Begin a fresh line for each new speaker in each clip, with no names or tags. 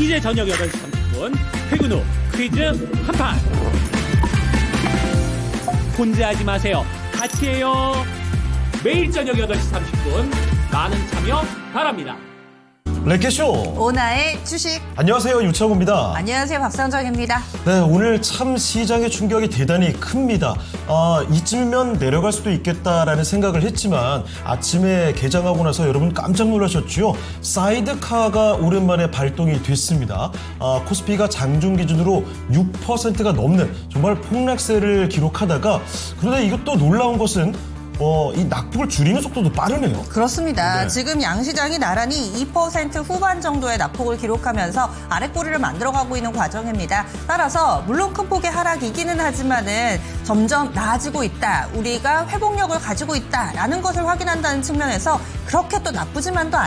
이제 저녁 8시 30분 퇴근 후 퀴즈 한판. 혼자 하지 마세요. 같이 해요. 매일 저녁 8시 30분 많은 참여 바랍니다.
레켓쇼
오나의 주식.
안녕하세요, 유창호입니다.
안녕하세요, 박상정입니다.
네, 오늘 참 시장의 충격이 대단히 큽니다. 이쯤이면 내려갈 수도 있겠다라는 생각을 했지만 아침에 개장하고 나서 여러분 깜짝 놀라셨죠? 사이드카가 오랜만에 발동이 됐습니다. 코스피가 장중 기준으로 6%가 넘는 정말 폭락세를 기록하다가, 그런데 이것도 놀라운 것은 이 낙폭을 줄이는 속도도 빠르네요.
그렇습니다.
네.
지금 양시장이 나란히 2% 후반 정도의 낙폭을 기록하면서 아랫꼬리를 만들어가고 있는 과정입니다. 따라서 물론 큰 폭의 하락이기는 하지만은 점점 나아지고 있다. 우리가 회복력을 가지고 있다라는 것을 확인한다는 측면에서 그렇게 또 나쁘지만도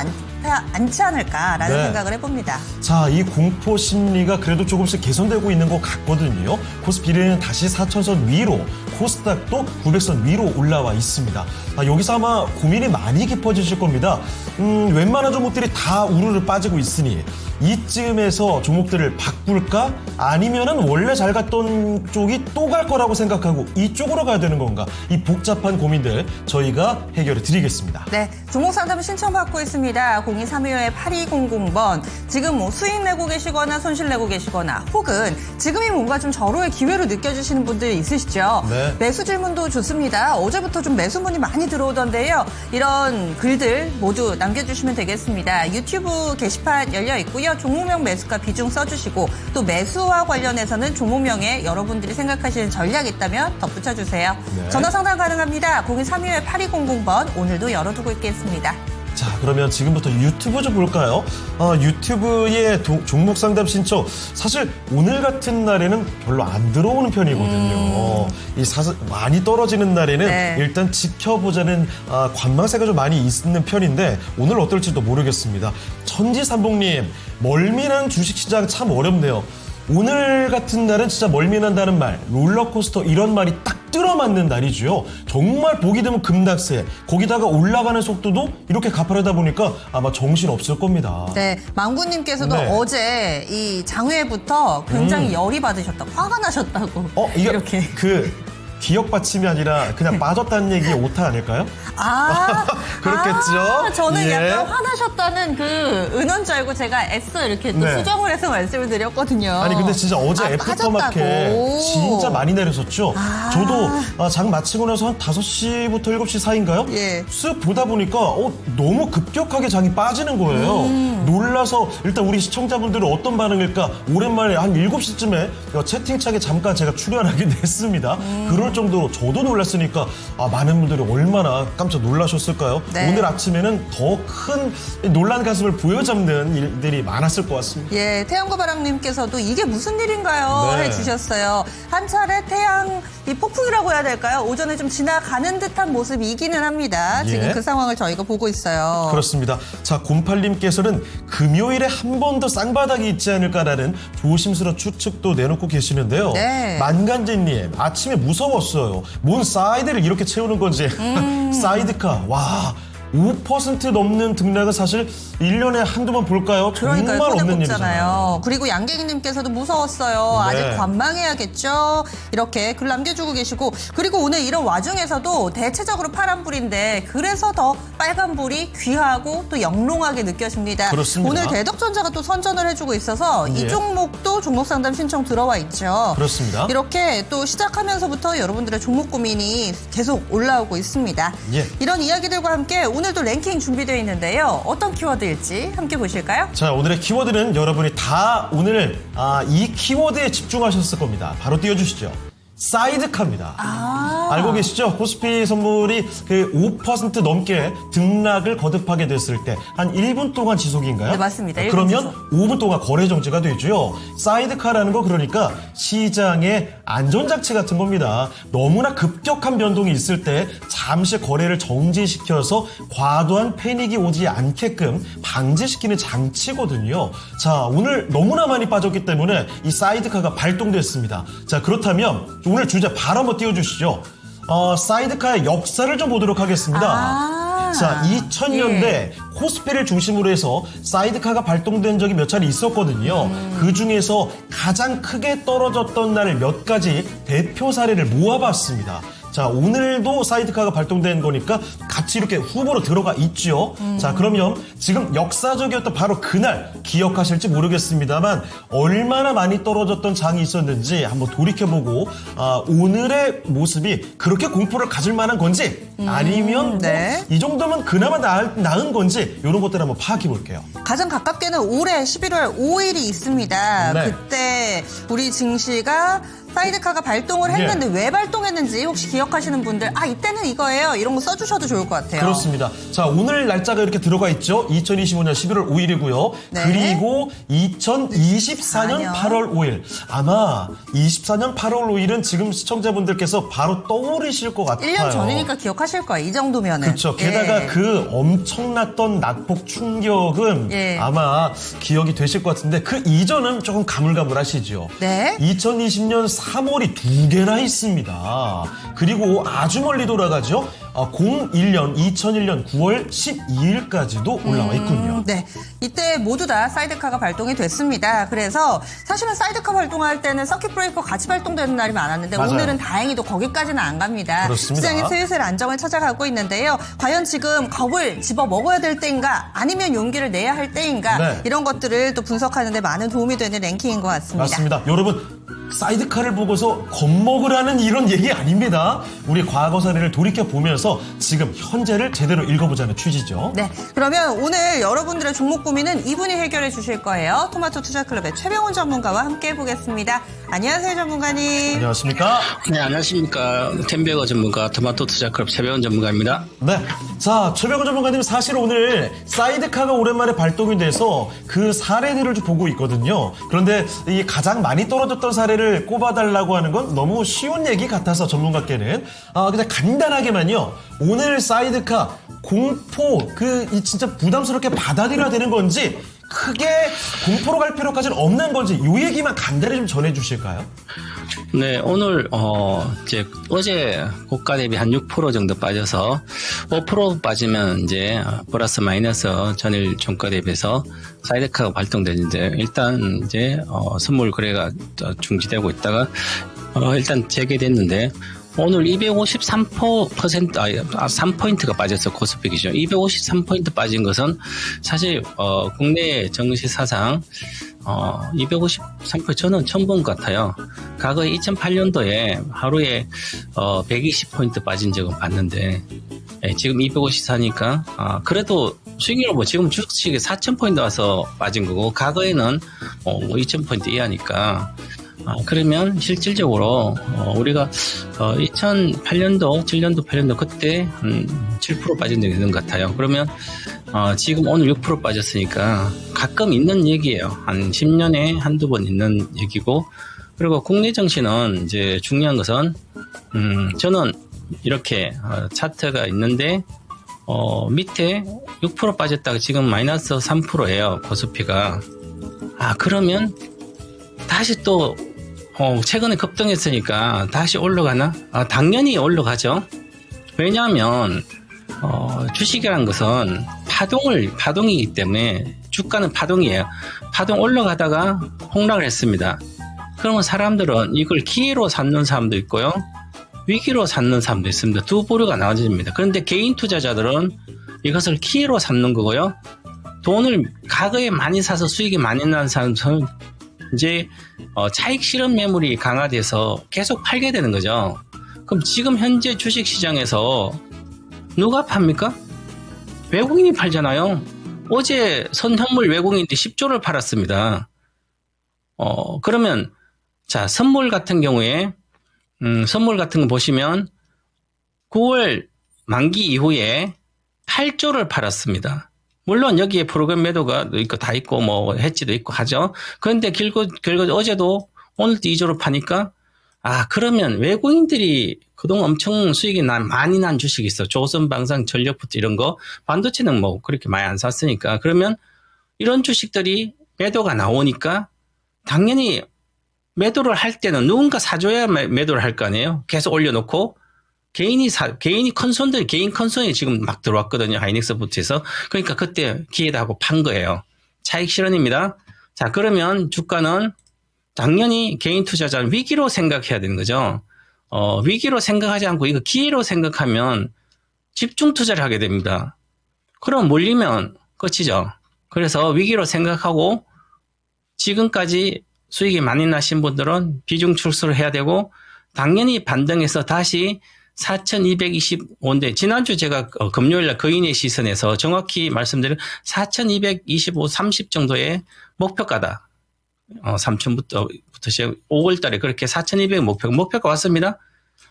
않지 않을까라는
네.
생각을 해봅니다.
자, 이 공포 심리가 그래도 조금씩 개선되고 있는 것 같거든요. 코스피는 다시 4천선 위로, 코스닥도 900선 위로 올라와 있습니다. 여기서 아마 고민이 많이 깊어지실 겁니다. 웬만한 종목들이 다 우르르 빠지고 있으니 이쯤에서 종목들을 바꿀까? 아니면은 원래 잘 갔던 쪽이 또 갈 거라고 생각하고 이쪽으로 가야 되는 건가? 이 복잡한 고민들 저희가 해결해 드리겠습니다.
네, 종목 상담 신청받고 있습니다. 0232-8200번. 지금 수익 내고 계시거나 손실 내고 계시거나 혹은 지금이 뭔가 좀 절호의 기회로 느껴지시는 분들 있으시죠?
네.
매수 질문도 좋습니다. 어제부터 좀 매수문이 많이 들어오던데요. 이런 글들 모두 남겨주시면 되겠습니다. 유튜브 게시판 열려 있고요. 종목명 매수가 비중 써주시고 또 매수와 관련해서는 종목명에 여러분들이 생각하시는 전략이 있다면 덧붙여주세요.
네.
전화 상담 가능합니다. 0232-8200번 오늘도 열어두고 있겠습니다.
자, 그러면 지금부터 유튜브 좀 볼까요? 유튜브의 종목 상담 신청, 사실 오늘 같은 날에는 별로 안 들어오는 편이거든요. 많이 떨어지는 날에는
네.
일단 지켜보자는 관망세가 좀 많이 있는 편인데 오늘 어떨지도 모르겠습니다. 천지삼봉님, 멀미난 주식시장 참 어렵네요. 오늘 같은 날은 진짜 멀미난다는 말, 롤러코스터 이런 말이 딱 들어맞는 날이죠. 정말 보기 드문 급락세, 거기다가 올라가는 속도도 이렇게 가파르다 보니까 아마 정신 없을 겁니다.
네, 망구님께서도
네.
어제 이 장외부터 굉장히 열이 받으셨다고, 화가 나셨다고.
이게
이렇게.
기억 받침이 아니라 그냥 빠졌다는 얘기의 오타 아닐까요? 그렇겠죠?
저는
예.
약간 화나셨다는 그 은원 줄 알고 제가 애써 이렇게 또
네.
수정을 해서 말씀을 드렸거든요.
아니 근데 진짜 어제 애프터마켓
빠졌다고.
진짜 많이 내렸었죠. 저도 장 마치고 나서 한 5시부터 7시 사이인가요?
예.
쓱 보다 보니까 너무 급격하게 장이 빠지는 거예요. 놀라서 일단 우리 시청자분들은 어떤 반응일까? 오랜만에 한 7시쯤에 채팅창에 잠깐 제가 출연하게 됐습니다. 그럴 정도로 저도 놀랐으니까 많은 분들이 얼마나 깜짝 놀라셨을까요?
네.
오늘 아침에는 더 큰 놀란 가슴을 보여잡는 일들이 많았을 것 같습니다.
예, 태양과 바람님께서도 이게 무슨 일인가요?
네.
해주셨어요. 한 차례 태양 이 폭풍이라고 해야 될까요? 오전에 좀 지나가는 듯한 모습이기는 합니다.
예.
지금 그 상황을 저희가 보고 있어요.
그렇습니다. 자, 08님께서는 금요일에 한 번 더 쌍바닥이 있지 않을까라는 조심스러운 추측도 내놓고 계시는데요.
네.
만간제님, 아침에 무서웠어요. 뭔 사이드를 이렇게 채우는 건지. 사이드카, 와. 5% 넘는 등락은 사실 1년에 한두 번 볼까요?
그러니까요.
정말 없는 일이잖아요.
손해봤잖아요. 그리고 양갱이님께서도 무서웠어요.
네.
아직 관망해야겠죠. 이렇게 글 남겨주고 계시고, 그리고 오늘 이런 와중에서도 대체적으로 파란불인데 그래서 더 빨간불이 귀하고 또 영롱하게 느껴집니다.
그렇습니다.
오늘 대덕전자가 또 선전을 해주고 있어서
예.
이 종목도 종목 상담 신청 들어와 있죠.
그렇습니다.
이렇게 또 시작하면서부터 여러분들의 종목 고민이 계속 올라오고 있습니다.
예.
이런 이야기들과 함께 오늘도 랭킹 준비되어 있는데요. 어떤 키워드일지 함께 보실까요?
자, 오늘의 키워드는 여러분이 다 오늘 이 키워드에 집중하셨을 겁니다. 바로 띄워주시죠. 사이드카입니다. 알고 계시죠? 코스피 선물이 그 5% 넘게 등락을 거듭하게 됐을 때 한 1분 동안 지속인가요?
네, 맞습니다. 1분
그러면
지속.
5분 동안 거래 정지가 되죠. 사이드카라는 거 그러니까 시장의 안전장치 같은 겁니다. 너무나 급격한 변동이 있을 때 잠시 거래를 정지시켜서 과도한 패닉이 오지 않게끔 방지시키는 장치거든요. 자, 오늘 너무나 많이 빠졌기 때문에 이 사이드카가 발동됐습니다. 자, 그렇다면 오늘 주제 바로 한번 띄워주시죠. 사이드카의 역사를 좀 보도록 하겠습니다. 자, 2000년대
예.
코스피를 중심으로 해서 사이드카가 발동된 적이 몇 차례 있었거든요. 그 중에서 가장 크게 떨어졌던 날 몇 가지 대표 사례를 모아봤습니다. 자, 오늘도 사이드카가 발동된 거니까 같이 이렇게 후보로 들어가 있죠. 자, 그러면 지금 역사적이었던 바로 그날 기억하실지 모르겠습니다만 얼마나 많이 떨어졌던 장이 있었는지 한번 돌이켜보고 오늘의 모습이 그렇게 공포를 가질 만한 건지 아니면
네.
이 정도면 그나마 나은 건지 이런 것들 한번 파악해 볼게요.
가장 가깝게는 올해 11월 5일이 있습니다.
네.
그때 우리 증시가 사이드카가 발동을 했는데 왜 발동했는지 혹시 기억하시는 분들 이때는 이거예요. 이런 거 써주셔도 좋을 것 같아요.
그렇습니다. 자, 오늘 날짜가 이렇게 들어가 있죠. 2025년 11월 5일이고요.
네.
그리고 2024년 8월 5일. 아마 24년 8월 5일은 지금 시청자분들께서 바로 떠오르실 것 같아요.
1년 전이니까 기억하실 거예요. 이 정도면은.
그렇죠. 게다가
예.
그 엄청났던 낙폭 충격은
예.
아마 기억이 되실 것 같은데 그 이전은 조금 가물가물하시죠.
네.
2020년 3월이 2개나 있습니다. 그리고 아주 멀리 돌아가죠. 2001년 9월 12일까지도 올라와 있군요.
네. 이때 모두 다 사이드카가 발동이 됐습니다. 그래서 사실은 사이드카 발동할 때는 서킷 브레이커 같이 발동되는 날이 많았는데
맞아요.
오늘은 다행히도 거기까지는 안 갑니다.
그렇습니다.
시장이 슬슬 안정을 찾아가고 있는데요. 과연 지금 겁을 집어 먹어야 될 때인가 아니면 용기를 내야 할 때인가
네.
이런 것들을 또 분석하는 데 많은 도움이 되는 랭킹인 것 같습니다.
맞습니다. 여러분 사이드카를 보고서 겁먹으라는 이런 얘기 아닙니다. 우리 과거 사례를 돌이켜보면서 지금 현재를 제대로 읽어보자는 취지죠.
네, 그러면 오늘 여러분들의 종목 고민은 이분이 해결해 주실 거예요. 토마토 투자클럽의 최병훈 전문가와 함께 해보겠습니다. 안녕하세요, 전문가님.
안녕하십니까?
네, 안녕하십니까. 템베거 전문가, 토마토 투자클럽 최병훈 전문가입니다.
네. 자, 최병훈 전문가님 사실 오늘 사이드카가 오랜만에 발동이 돼서 그 사례들을 좀 보고 있거든요. 그런데 이 가장 많이 떨어졌던 사례를 꼽아달라고 하는 건 너무 쉬운 얘기 같아서 전문가께는 그냥 간단하게만요. 오늘 사이드카 공포 이 진짜 부담스럽게 받아들여야 되는 건지 크게 공포로 갈 필요까지는 없는 건지 이 얘기만 간단히 좀 전해주실까요?
네, 오늘 이제 어제 고가 대비 한 6% 정도 빠져서 5% 빠지면 이제 플러스 마이너스 전일 종가 대비해서 사이드카가 발동되는데 일단 이제 선물 거래가 중지되고 있다가 일단 재개됐는데 오늘 3포인트가 빠졌어, 코스피 기준. 253포인트 빠진 것은 사실, 국내 정시 사상, 253포인트 저는 처음 본 것 같아요. 과거에 2008년도에 하루에, 120포인트 빠진 적은 봤는데, 지금 254니까, 그래도 수익률은 지금 주식이 4,000포인트 와서 빠진 거고, 과거에는 2,000포인트 이하니까, 그러면 실질적으로 우리가 2008년도, 7년도, 8년도 그때 7% 빠진 적이 있는 것 같아요. 그러면 지금 오늘 6% 빠졌으니까 가끔 있는 얘기예요. 한 10년에 한두 번 있는 얘기고 그리고 국내 증시는 이제 중요한 것은 저는 이렇게 차트가 있는데 밑에 6% 빠졌다가 지금 마이너스 3%예요. 코스피가. 그러면 다시 또 최근에 급등했으니까 다시 올라가나? 당연히 올라가죠. 왜냐하면 주식이라는 것은 파동이기 때문에 주가는 파동이에요. 파동 올라가다가 폭락을 했습니다. 그러면 사람들은 이걸 기회로 삼는 사람도 있고요. 위기로 삼는 사람도 있습니다. 두 부류가 나눠집니다. 그런데 개인 투자자들은 이것을 기회로 삼는 거고요. 돈을 과거에 많이 사서 수익이 많이 나는 사람은 이제 차익 실현 매물이 강화돼서 계속 팔게 되는 거죠. 그럼 지금 현재 주식 시장에서 누가 팝니까? 외국인이 팔잖아요. 어제 선현물 외국인들이 10조를 팔았습니다. 그러면 자 선물 같은 경우에 선물 같은 거 보시면 9월 만기 이후에 8조를 팔았습니다. 물론 여기에 프로그램 매도가 있고 다 있고 뭐 해지도 있고 하죠. 그런데 결국 어제도 오늘도 2조로 파니까 그러면 외국인들이 그동안 엄청 수익이 많이 난 주식이 있어. 조선방산, 전력부터 이런 거. 반도체는 뭐 그렇게 많이 안 샀으니까. 그러면 이런 주식들이 매도가 나오니까 당연히 매도를 할 때는 누군가 사줘야 매도를 할 거 아니에요. 계속 올려놓고 개인이 컨선들, 개인 컨선이 지금 막 들어왔거든요. 하이닉스부터해서. 그러니까 그때 기회다 하고 판 거예요. 차익 실현입니다. 자, 그러면 주가는 당연히 개인 투자자는 위기로 생각해야 되는 거죠. 위기로 생각하지 않고 이거 기회로 생각하면 집중 투자를 하게 됩니다. 그럼 몰리면 끝이죠. 그래서 위기로 생각하고 지금까지 수익이 많이 나신 분들은 비중 축소를 해야 되고 당연히 반등해서 다시 4,225인데 지난주 제가 금요일날 거인의 시선에서 정확히 말씀드린 4,225, 30 정도의 목표가다. 3천부터 5월 달에 그렇게 4,200 목표가 왔습니다.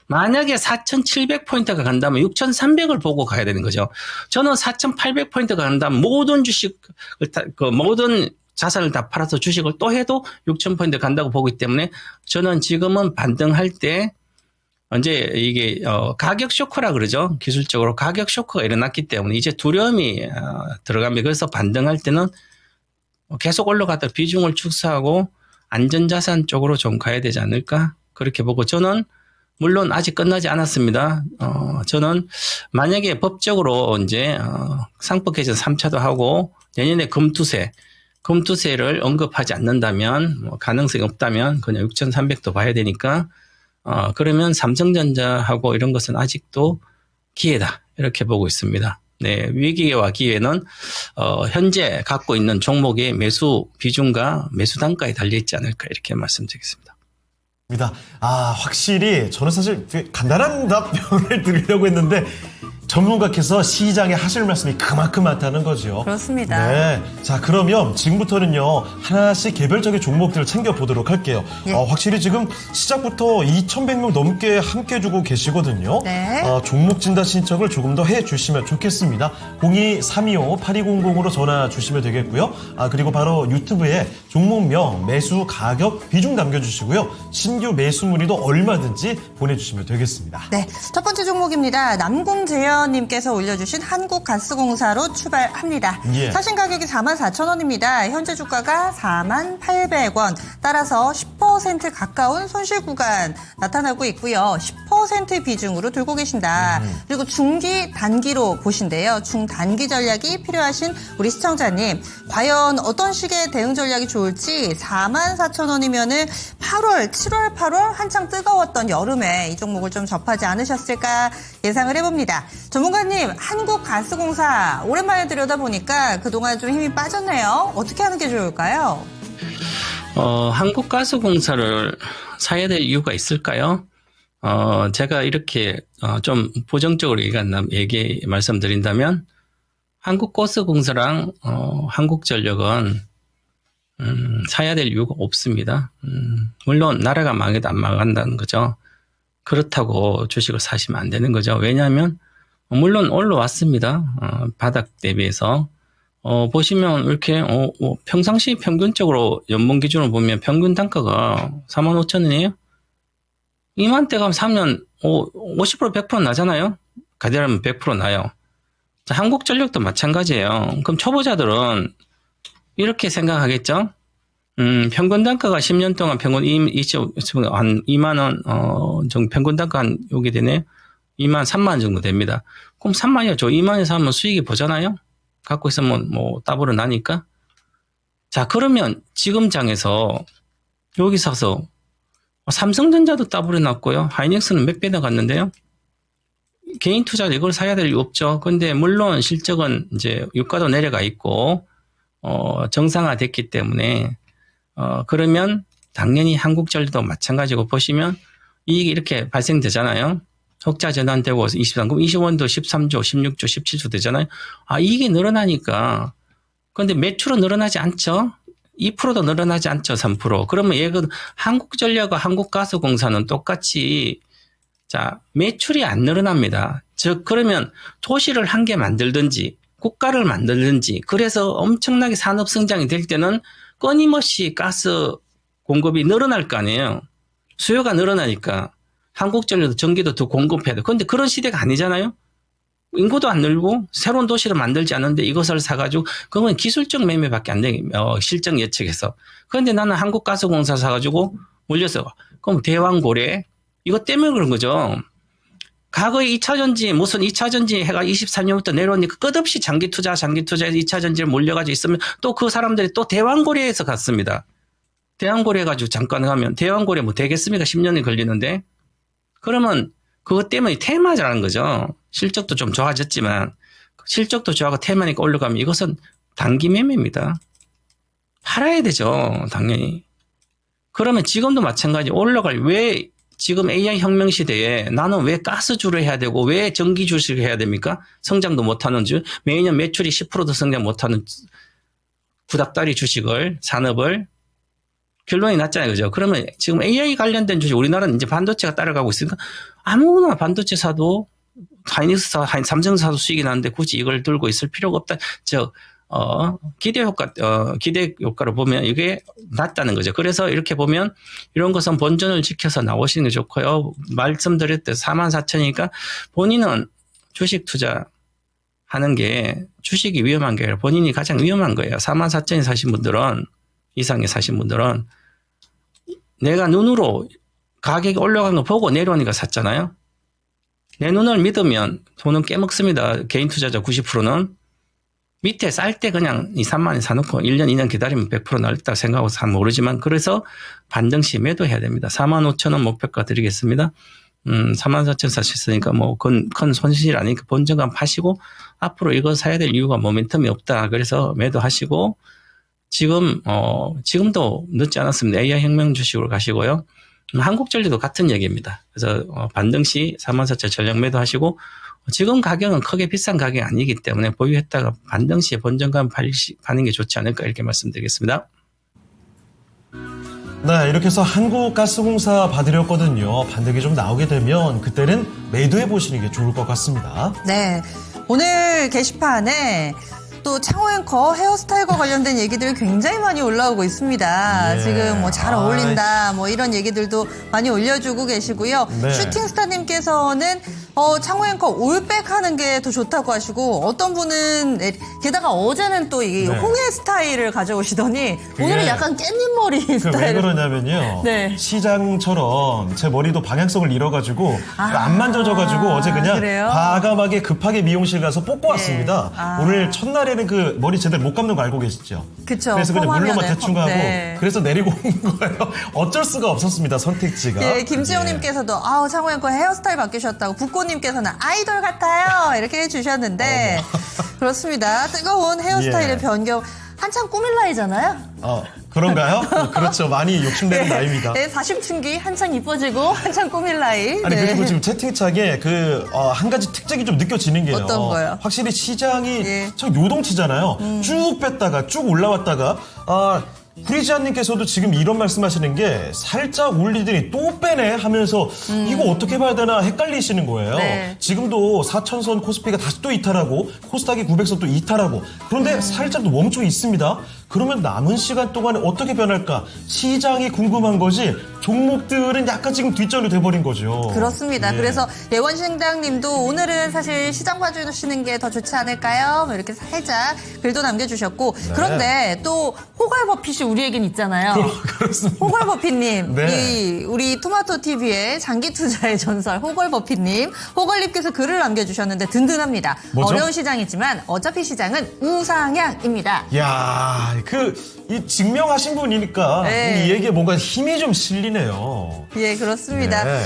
만약에 4,700포인트가 간다면 6,300을 보고 가야 되는 거죠. 저는 4,800포인트가 간다면 모든 모든 자산을 다 팔아서 주식을 또 해도 6,000포인트 간다고 보기 때문에 저는 지금은 반등할 때 이제 이게 가격 쇼크라 그러죠. 기술적으로 가격 쇼크가 일어났기 때문에 이제 두려움이 들어갑니다. 그래서 반등할 때는 계속 올라가다 비중을 축소하고 안전자산 쪽으로 좀 가야 되지 않을까 그렇게 보고 저는 물론 아직 끝나지 않았습니다. 저는 만약에 법적으로 이제 상법 개정 3차도 하고 내년에 금투세를 언급하지 않는다면 뭐 가능성이 없다면 그냥 6,300도 봐야 되니까 그러면 삼성전자하고 이런 것은 아직도 기회다 이렇게 보고 있습니다. 네, 위기와 기회는 현재 갖고 있는 종목의 매수 비중과 매수 단가에 달려있지 않을까 이렇게 말씀드리겠습니다.
확실히 저는 사실 간단한 답변을 드리려고 했는데 전문가께서 시장에 하실 말씀이 그만큼 많다는 거죠.
그렇습니다.
네. 자, 그러면 지금부터는요, 하나씩 개별적인 종목들을 챙겨보도록 할게요.
예.
확실히 지금 시작부터 2,100명 넘게 함께 해주고 계시거든요.
네.
종목 진단 신청을 조금 더 해주시면 좋겠습니다. 02-325-8200으로 전화 주시면 되겠고요. 그리고 바로 유튜브에 종목명, 매수, 가격, 비중 남겨주시고요. 신규 매수 문의도 얼마든지 보내주시면 되겠습니다.
네, 첫 번째 종목입니다. 남궁재현님께서 올려주신 한국가스공사로 출발합니다.
예.
사신 가격이 44,000원입니다. 현재 주가가 48,800원. 따라서 10% 가까운 손실 구간 나타나고 있고요. 10% 비중으로 들고 계신다. 그리고 중기, 단기로 보신대요. 중단기 전략이 필요하신 우리 시청자님, 과연 어떤 식의 대응 전략이 좋을지 44,000원이면은 8월, 7월, 8월 한창 뜨거웠던 여름에 이 종목을 좀 접하지 않으셨을까 예상을 해봅니다. 전문가님, 한국가스공사 오랜만에 들여다보니까 그동안 좀 힘이 빠졌네요. 어떻게 하는 게 좋을까요?
한국가스공사를 사야 될 이유가 있을까요? 제가 이렇게 좀 부정적으로 말씀드린다면 한국가스공사랑 한국전력은 사야 될 이유가 없습니다. 물론 나라가 망해도 안 망한다는 거죠. 그렇다고 주식을 사시면 안 되는 거죠. 왜냐하면 물론 올라왔습니다. 바닥 대비해서 보시면 이렇게 평상시 평균적으로 연봉 기준으로 보면 평균 단가가 45,000원이에요. 이맘때 가면 사면 50% 100% 나잖아요. 가디라면 100% 나요. 자, 한국전력도 마찬가지예요. 그럼 초보자들은 이렇게 생각하겠죠. 평균 단가가 10년 동안 평균 한 2만 원 정도 평균 단가 한 요게 되네. 2만 3만 원 정도 됩니다. 그럼 3만이요. 저 2만에서 하면 수익이 보잖아요. 갖고 있으면 뭐 따블어 나니까. 자, 그러면 지금 장에서 여기 사서 삼성전자도 따블어 났고요. 하이닉스는 몇 배나 갔는데요. 개인 투자는 이걸 사야 될 이유 없죠. 근데 물론 실적은 이제 유가도 내려가 있고 정상화됐기 때문에 그러면 당연히 한국전력도 마찬가지고 보시면 이익이 이렇게 발생되잖아요. 흑자 전환되고 23, 그럼 20원도 13조, 16조, 17조 되잖아요. 이익이 늘어나니까. 그런데 매출은 늘어나지 않죠. 2%도 늘어나지 않죠. 3%. 그러면 얘는 한국전력과 한국가스공사는 똑같이 자, 매출이 안 늘어납니다. 즉 그러면 도시를 한 개 만들든지 국가를 만들든지 그래서 엄청나게 산업 성장이 될 때는 끊임없이 가스 공급이 늘어날 거 아니에요. 수요가 늘어나니까 한국전력도 전기도 더 공급해야 돼. 그런데 그런 시대가 아니잖아요. 인구도 안 늘고 새로운 도시를 만들지 않는데 이것을 사가지고 그건 기술적 매매밖에 안 되게 실적 예측해서. 그런데 나는 한국가스공사 사가지고 올려서 그럼 대왕고래 이것 때문에 그런 거죠. 과거에 2차전지 무슨 2차전지 해가 23년부터 내려오니까 끝없이 장기투자해서 2차전지를 몰려가지고 있으면 또 그 사람들이 또 대왕거래에서 갔습니다. 대왕거래 해가지고 잠깐 가면 대왕거래 뭐 되겠습니까? 10년이 걸리는데. 그러면 그것 때문에 테마라는 거죠. 실적도 좀 좋아졌지만 실적도 좋아하고 테마니까 올라가면 이것은 단기 매매입니다. 팔아야 되죠. 당연히. 그러면 지금도 마찬가지 올라갈 왜 지금 AI 혁명 시대에 나는 왜 가스주를 해야 되고 왜 전기 주식을 해야 됩니까? 성장도 못하는 매년 매출이 10%도 성장 못하는 구닥다리 주식을 산업을 결론이 났잖아요. 그죠? 그러면 지금 AI 관련된 주식 우리나라는 이제 반도체가 따라가고 있으니까 아무나 반도체 사도 하이닉스 사, 삼성 사도 수익이 나는데 굳이 이걸 들고 있을 필요가 없다. 기대 효과로 보면 이게 낮다는 거죠. 그래서 이렇게 보면 이런 것은 본전을 지켜서 나오시는 게 좋고요. 말씀드렸듯 44,000이니까 본인은 주식 투자 하는 게 주식이 위험한 게 아니라 본인이 가장 위험한 거예요. 44,000이 사신 분들은 이상에 사신 분들은 내가 눈으로 가격이 올라간 거 보고 내려오니까 샀잖아요. 내 눈을 믿으면 돈은 깨먹습니다. 개인 투자자 90%는. 밑에 쌀 때 그냥 2, 3만 원 사놓고 1년, 2년 기다리면 100% 날렸다고 생각하고 잘 모르지만 그래서 반등시 매도해야 됩니다. 45,000원 목표가 드리겠습니다. 44,000원 사셨으니까 뭐 큰 손실 아니니까 본전감 파시고 앞으로 이거 사야 될 이유가 모멘텀이 없다. 그래서 매도하시고 지금도 늦지 않았습니다. AI 혁명 주식으로 가시고요. 한국전리도 같은 얘기입니다. 그래서 반등시 44,000원 전량 매도하시고 지금 가격은 크게 비싼 가격이 아니기 때문에 보유했다가 반등시에 본전감 파는 게 좋지 않을까 이렇게 말씀드리겠습니다.
네, 이렇게 해서 한국가스공사 봐드렸거든요. 반등이 좀 나오게 되면 그때는 매도해 보시는 게 좋을 것 같습니다.
네. 오늘 게시판에 또 창호 앵커 헤어스타일과 관련된 얘기들 굉장히 많이 올라오고 있습니다.
예.
지금 뭐 잘 어울린다 뭐 이런 얘기들도 많이 올려주고 계시고요.
네.
슈팅스타님께서는 창호 앵커 올백 하는 게 더 좋다고 하시고 어떤 분은 게다가 어제는 또 이
네.
홍해 스타일을 가져오시더니 오늘은 약간 깻잎머리
왜
스타일.
그러냐면요.
네.
시장처럼 제 머리도 방향성을 잃어가지고 안 만져져가지고 어제 그냥
그래요?
과감하게 급하게 미용실 가서 뽑고 왔습니다.
아.
오늘 첫날에는 그 머리 제대로 못 감는 거 알고 계시죠?
그쵸.
그래서 그냥 물로만
펌하면은
대충 하고
네.
그래서 내리고 온 거예요. 어쩔 수가 없었습니다. 선택지가.
예, 김지영님께서도 아우 창호 앵커 헤어스타일 바뀌셨다고 국고님께서는 아이돌 같아요 이렇게 해주셨는데 그렇습니다. 뜨거운 헤어스타일의
예.
변경 한창 꾸밀 나이잖아요.
그런가요? 그렇죠. 많이 욕심내는 나이입니다.
네, 40춘기 한창 이뻐지고 한창 꾸밀 나이.
아니
네.
그리고 지금 채팅창에 한 가지 특징이 좀 느껴지는 게요.
어떤 거요?
확실히 시장이
예.
참 요동치잖아요. 쭉 뺐다가 쭉 올라왔다가 구리지안님께서도 지금 이런 말씀하시는 게 살짝 올리더니 또 빼네 하면서 이거 어떻게 봐야 되나 헷갈리시는 거예요.
네.
지금도 4,000선 코스피가 다시 또 이탈하고 코스닥이 900선 또 이탈하고 그런데 살짝 또 멈춰 있습니다. 그러면 남은 시간 동안에 어떻게 변할까? 시장이 궁금한 거지 종목들은 약간 지금 뒷전이 돼버린 거죠.
그렇습니다.
예.
그래서 예원신당님도 오늘은 사실 시장 봐주시는 게 더 좋지 않을까요? 뭐 이렇게 살짝 글도 남겨주셨고
네.
그런데 또 호갈버핏이 우리에겐 있잖아요.
그렇습니다.
호걸버핏님,
네.
우리 토마토 TV의 장기 투자의 전설 호걸버핏님, 호걸님께서 글을 남겨주셨는데 든든합니다.
뭐죠?
어려운 시장이지만 어차피 시장은 우상향입니다.
야, 이 증명하신 분이니까
네.
이 얘기에 뭔가 힘이 좀 실리네요.
예, 그렇습니다.
네.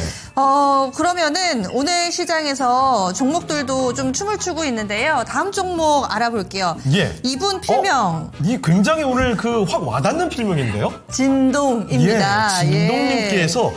그러면은 오늘 시장에서 종목들도 좀 춤을 추고 있는데요. 다음 종목 알아볼게요.
예.
이분 필명
이 굉장히 오늘 확 와닿는 필명인데요.
진동입니다.
예, 진동님께서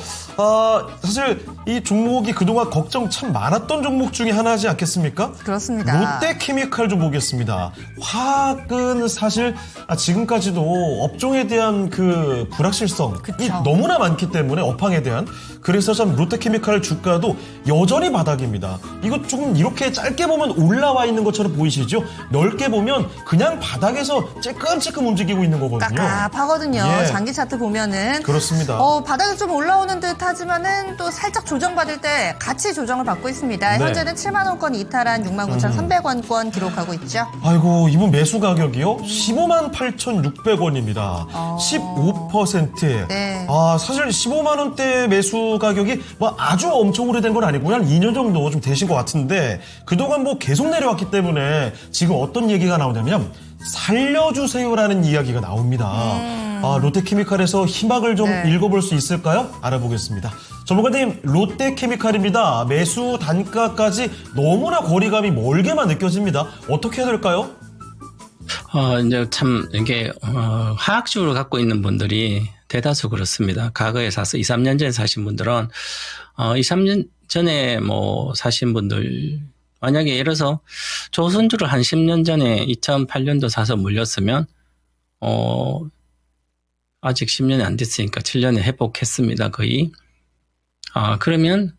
사실 이 종목이 그동안 걱정 참 많았던 종목 중에 하나지 않겠습니까?
그렇습니다.
롯데케미칼 좀 보겠습니다. 화학은 사실 지금까지도 업종에 대한 그 불확실성이
그쵸.
너무나 많기 때문에 업황에 대한 그래서 참 롯데케미칼 주가도 여전히 바닥입니다. 이거 조금 이렇게 짧게 보면 올라와 있는 것처럼 보이시죠? 넓게 보면 그냥 바닥에서 찔끔찔끔 움직이고 있는 거거든요.
깝깝하거든요.
예.
장기 차트 보면은
그렇습니다.
바닥에 좀 올라오는 듯 하지만은 또 살짝 조정받을 때 같이 조정을 받고 있습니다.
네.
현재는 7만 원권 이탈한 69,300원권 기록하고 있죠.
아이고, 이분 매수 가격이요? 15만 8,600원입니다. 15%.
네.
아, 사실 15만 원대 매수 가격이 뭐 아주 엄청 오래된 건 아니고요. 한 2년 정도 좀 되신 것 같은데 그동안 뭐 계속 내려왔기 때문에 지금 어떤 얘기가 나오냐면 살려주세요라는 이야기가 나옵니다. 아, 롯데케미칼에서 희망을 좀
네.
읽어볼 수 있을까요? 알아보겠습니다. 전문가님, 롯데케미칼입니다. 매수 단가까지 너무나 거리감이 멀게만 느껴집니다. 어떻게 해야 될까요?
이제 참, 이게, 화학주를 갖고 있는 분들이 대다수 그렇습니다. 과거에 사서 2, 3년 전에 사신 분들은, 2, 3년 전에 뭐 사신 분들, 만약에 예를 들어서 조선주를 한 10년 전에 2008년도 사서 물렸으면, 아직 10년이 안 됐으니까 7년에 회복했습니다, 거의. 그러면,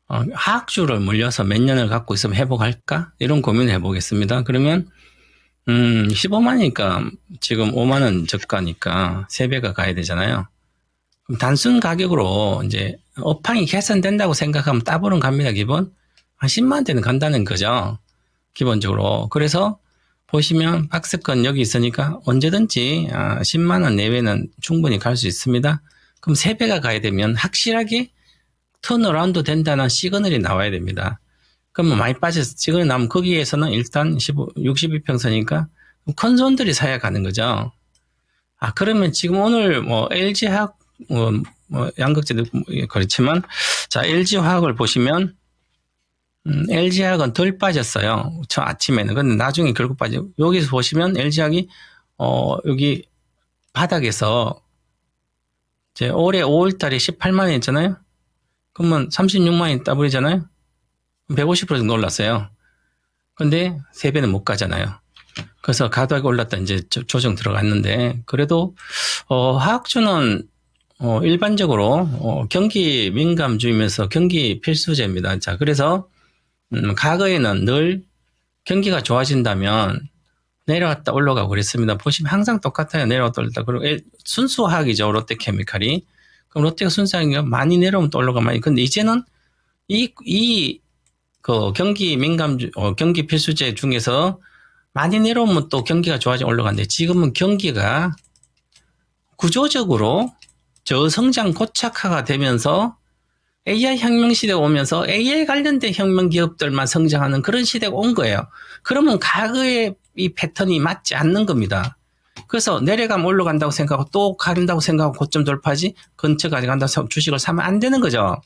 화학주를 물려서 몇 년을 갖고 있으면 회복할까? 이런 고민을 해보겠습니다. 그러면, 15만이니까 지금 5만원 저가니까 3배가 가야 되잖아요. 그럼 단순 가격으로 이제 업황이 개선된다고 생각하면 따블은 갑니다, 기본. 한 10만원대는 간다는 거죠. 기본적으로. 그래서 보시면 박스권 여기 있으니까 언제든지 10만원 내외는 충분히 갈 수 있습니다. 그럼 3배가 가야 되면 확실하게 턴어라운드 된다는 시그널이 나와야 됩니다. 그럼 많이 빠져서 지금 나면 거기에서는 일단 62평선이니까 큰 손들이 사야 가는 거죠. 그러면 지금 오늘 뭐 LG화학 뭐 양극재도 그렇지만 자 LG화학을 보시면 LG화학은 덜 빠졌어요. 저 아침에는. 근데 나중에 결국 빠져. 여기서 보시면 LG화학이 여기 바닥에서 이제 올해 5월달에 18만 원이었잖아요. 그러면 36만 원 따버리잖아요. 150% 정도 올랐어요. 근데 3배는 못 가잖아요. 그래서 가다가 올랐다 이제 조정 들어갔는데 그래도 화학주는 일반적으로 경기 민감주이면서 경기 필수제입니다. 자, 그래서 과거에는 늘 경기가 좋아진다면 내려왔다 올라가고 그랬습니다. 보시면 항상 똑같아요. 내려왔다 올라갔다. 그리고 순수화학이죠. 롯데케미칼이. 그럼 롯데가 순수화학이 많이 내려오면 또 올라가면 근데 이제는 그 경기 민감주, 경기 필수제 중에서 많이 내려오면 또 경기가 좋아지면 올라가는데 지금은 경기가 구조적으로 저성장 고착화가 되면서 AI 혁명 시대가 오면서 AI 관련된 혁명 기업들만 성장하는 그런 시대가 온 거예요. 그러면 과거의 이 패턴이 맞지 않는 겁니다. 그래서 내려가면 올라간다고 생각하고 또 가린다고 생각하고 고점 돌파지 근처까지 간다고 주식을 사면 안 되는 거죠.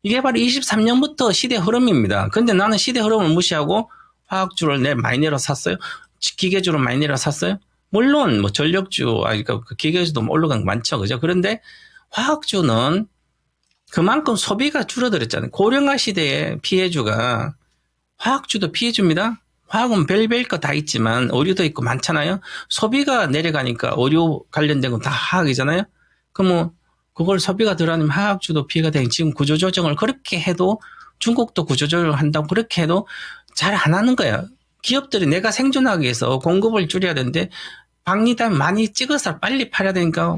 이게 바로 23년부터 시대 흐름입니다. 근데 나는 시대 흐름을 무시하고 화학주를 많이 내려 샀어요. 기계주를 많이 내려 샀어요. 물론 뭐 전력주, 그러니까 기계주도 올라간 거 많죠, 그죠? 그런데 화학주는 그만큼 소비가 줄어들었잖아요. 고령화 시대에 피해주가 화학주도 피해줍니다. 화학은 별별 거 다 있지만 의류도 있고 많잖아요. 소비가 내려가니까 의류 관련된 건 다 화학이잖아요. 그럼 그걸 소비가 들어가면 화학주도 피해가 되니 지금 구조조정을 그렇게 해도 중국도 구조조정을 한다고 그렇게 해도 잘 안 하는 거예요. 기업들이 내가 생존하기 위해서 공급을 줄여야 되는데 박리담 많이 찍어서 빨리 팔아야 되니까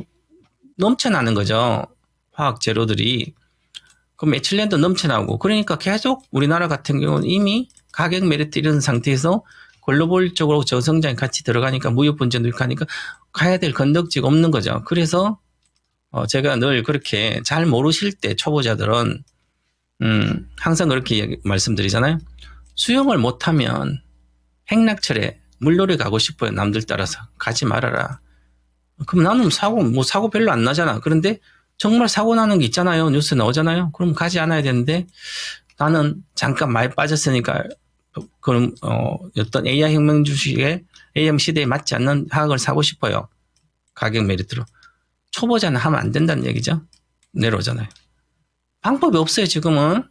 넘쳐나는 거죠. 화학 재료들이. 그럼 에틸렌도 넘쳐나고 그러니까 계속 우리나라 같은 경우는 이미 가격 메리트 이런 상태에서 글로벌적으로 저성장이 같이 들어가니까 무역 분쟁도 있고 하니까 가야 될 건덕지가 없는 거죠. 그래서 제가 늘 그렇게 잘 모르실 때 초보자들은 항상 그렇게 말씀드리잖아요. 수영을 못하면 행락철에 물놀이 가고 싶어요. 남들 따라서 가지 말아라. 그럼 나는 사고 별로 안 나잖아. 그런데 정말 사고 나는 게 있잖아요. 뉴스 나오잖아요. 그럼 가지 않아야 되는데 나는 잠깐 많이 빠졌으니까 그럼 어떤 AI 혁명 주식에 AI 시대에 맞지 않는 화학을 사고 싶어요. 가격 메리트로. 초보자는 하면 안 된다는 얘기죠. 내려오잖아요. 방법이 없어요, 지금은.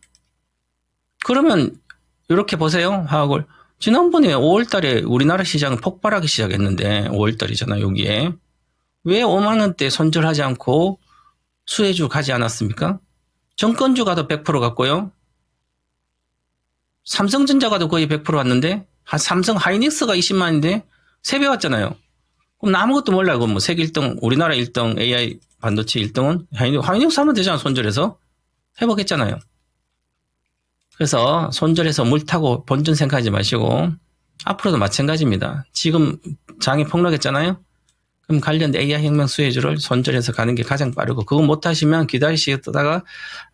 그러면 이렇게 보세요, 화학을. 지난번에 5월 달에 우리나라 시장은 폭발하기 시작했는데 5월 달이잖아요, 여기에. 왜 5만 원대 손절하지 않고 수혜주 가지 않았습니까? 정권주가도 100% 갔고요. 삼성전자가도 거의 100% 왔는데 삼성 하이닉스가 20만인데 3배 왔잖아요. 그럼 아무것도 몰라요. 뭐 세계 1등, 우리나라 1등 AI 반도체 1등은 하이닉스 하면 되잖아, 손절해서. 회복했잖아요. 그래서 손절해서 물 타고 본전 생각하지 마시고 앞으로도 마찬가지입니다. 지금 장이 폭락했잖아요. 그럼 관련 AI 혁명 수혜주를 손절해서 가는 게 가장 빠르고 그거 못하시면 기다리시다가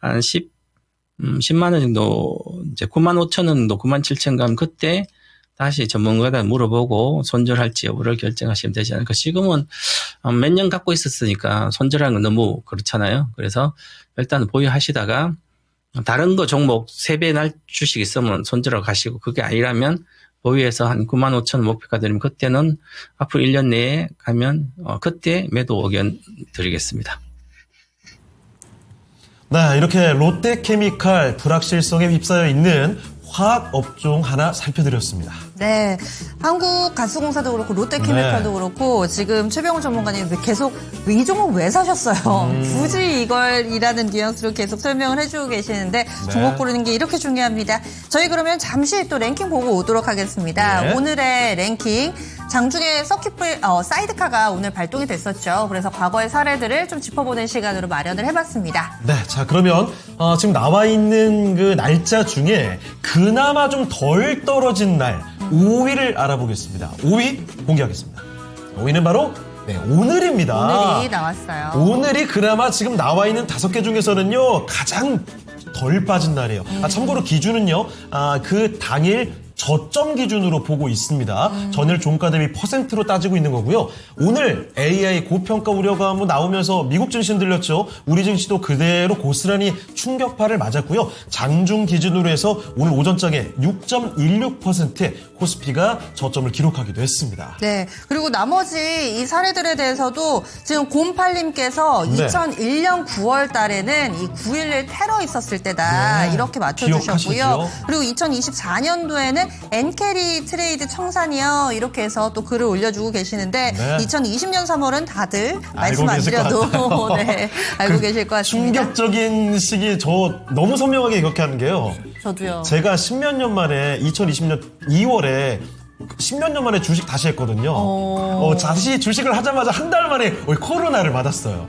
한 10만 원 정도 이제 9만 5천 원 정도 9만 7천 가면 그때 다시 전문가에다 물어보고 손절할지 여부를 결정하시면 되지 않을까. 지금은 몇 년 갖고 있었으니까 손절하는 건 너무 그렇잖아요. 그래서 일단 보유하시다가 다른 거 종목 3배 날 주식 있으면 손절하고 가시고 그게 아니라면 보유해서 한 9만 5천 원 목표가 되면 그때는 앞으로 1년 내에 가면 그때 매도 의견 드리겠습니다.
네, 이렇게 롯데케미칼 불확실성에 휩싸여 있는 화학 업종 하나 살펴드렸습니다.
네, 한국가스공사도 그렇고 롯데케미칼도
네.
그렇고 지금 최병훈 전문가님 계속 이 종목 왜 사셨어요? 굳이 이걸이라는 뉘앙스로 계속 설명을 해주고 계시는데 종목 고르는 게 이렇게 중요합니다. 저희 그러면 잠시 또 랭킹 보고 오도록 하겠습니다.
네.
오늘의 랭킹 장중에 사이드카가 오늘 발동이 됐었죠. 그래서 과거의 사례들을 좀 짚어보는 시간으로 마련을 해봤습니다.
네, 자 그러면 지금 나와 있는 그 날짜 중에 그나마 좀 덜 떨어진 날 5위를 알아보겠습니다. 5위 공개하겠습니다. 5위는 바로 오늘입니다.
오늘이 나왔어요.
오늘이 그나마 지금 나와 있는 5개 중에서는요 가장 덜 빠진 날이에요. 참고로 기준은요 그 당일 저점 기준으로 보고 있습니다. 전일 종가 대비 퍼센트로 따지고 있는 거고요. 오늘 AI 고평가 우려가 나오면서 미국 증시 흔들렸죠. 우리 증시도 그대로 고스란히 충격파를 맞았고요. 장중 기준으로 해서 오늘 오전장에 6.16%의 코스피가 저점을 기록하기도 했습니다.
네. 그리고 나머지 이 사례들에 대해서도 지금 08님께서
네.
2001년 9월 달에는 이 9.11 테러 있었을 때다.
네.
이렇게 맞춰주셨고요.
기억하시죠?
그리고 2024년도에는 엔캐리 트레이드 청산이요. 이렇게 해서 또 글을 올려주고 계시는데
네.
2020년 3월은 다들
알고
말씀 안
계실 것
드려도
같아요.
네, 알고 계실 것 같습니다.
충격적인 시기 저 너무 선명하게 기억하는 게요.
저도요.
제가 10몇 년 만에 2020년 2월에 10몇 년 만에 주식 다시 했거든요. 다시 주식을 하자마자 한 달 만에 코로나를 받았어요.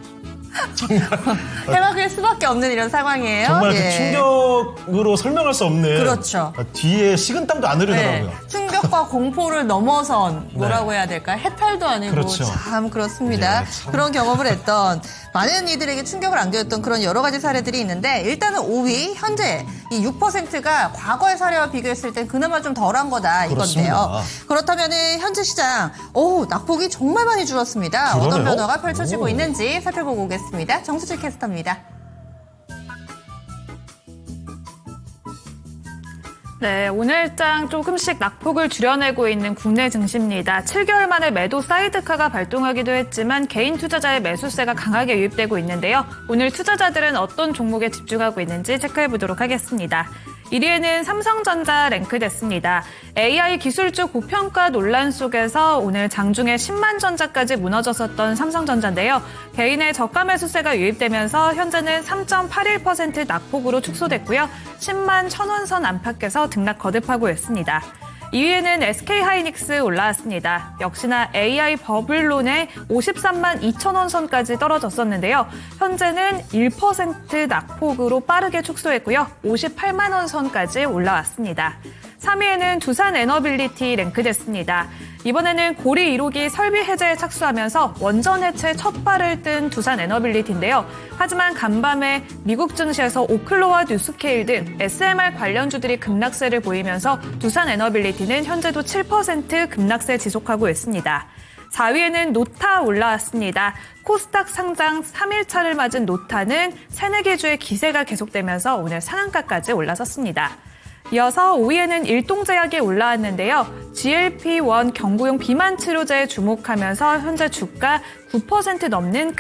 해박일 수밖에 없는 이런 상황이에요.
정말
예.
그 충격으로 설명할 수 없는
그렇죠.
뒤에 식은땀도 안 흐르더라고요.
네. 충격과 공포를 넘어선 뭐라고 해야 될까요? 해탈도 아니고
그렇죠.
참 그렇습니다.
예, 참.
그런 경험을 했던 많은 이들에게 충격을 안겨줬던 그런 여러 가지 사례들이 있는데 일단은 5위 현재 이 6%가 과거의 사례와 비교했을 땐 그나마 좀 덜한 거다 이건데요.
그렇습니다.
그렇다면 현재 시장 낙폭이 정말 많이 줄었습니다. 어떤
그러네요.
변화가 펼쳐지고 있는지 살펴보고 오겠습니다. 정수질 캐스터입니다.
네, 오늘장 조금씩 낙폭을 줄여내고 있는 국내 증시입니다. 7개월 만에 매도 사이드카가 발동하기도 했지만 개인 투자자의 매수세가 강하게 유입되고 있는데요. 오늘 투자자들은 어떤 종목에 집중하고 있는지 체크해보도록 하겠습니다. 1위에는 삼성전자 랭크됐습니다. AI 기술주 고평가 논란 속에서 오늘 장중에 10만 전자까지 무너졌었던 삼성전자인데요. 개인의 저가 매수세가 유입되면서 현재는 3.81% 낙폭으로 축소됐고요. 10만 1,000원 선 안팎에서 등락 거듭하고 있습니다. 2위에는 SK하이닉스 올라왔습니다. 역시나 AI 버블론에 53만 2천원 선까지 떨어졌었는데요. 현재는 1% 낙폭으로 빠르게 축소했고요. 58만 원 선까지 올라왔습니다. 3위에는 두산에너빌리티 랭크됐습니다. 이번에는 고리 1호기 설비 해제에 착수하면서 원전 해체 첫 발을 뜬 두산에너빌리티인데요. 하지만 간밤에 미국 증시에서 오클로와 뉴스케일 등 SMR 관련주들이 급락세를 보이면서 두산에너빌리티는 현재도 7% 급락세 지속하고 있습니다. 4위에는 노타 올라왔습니다. 코스닥 상장 3일차를 맞은 노타는 새내기 주의 기세가 계속되면서 오늘 상한가까지 올라섰습니다. 이어서 5위에는 일동제약이 올라왔는데요. GLP-1 경구용 비만 치료제에 주목하면서 현재 주가 9% 넘는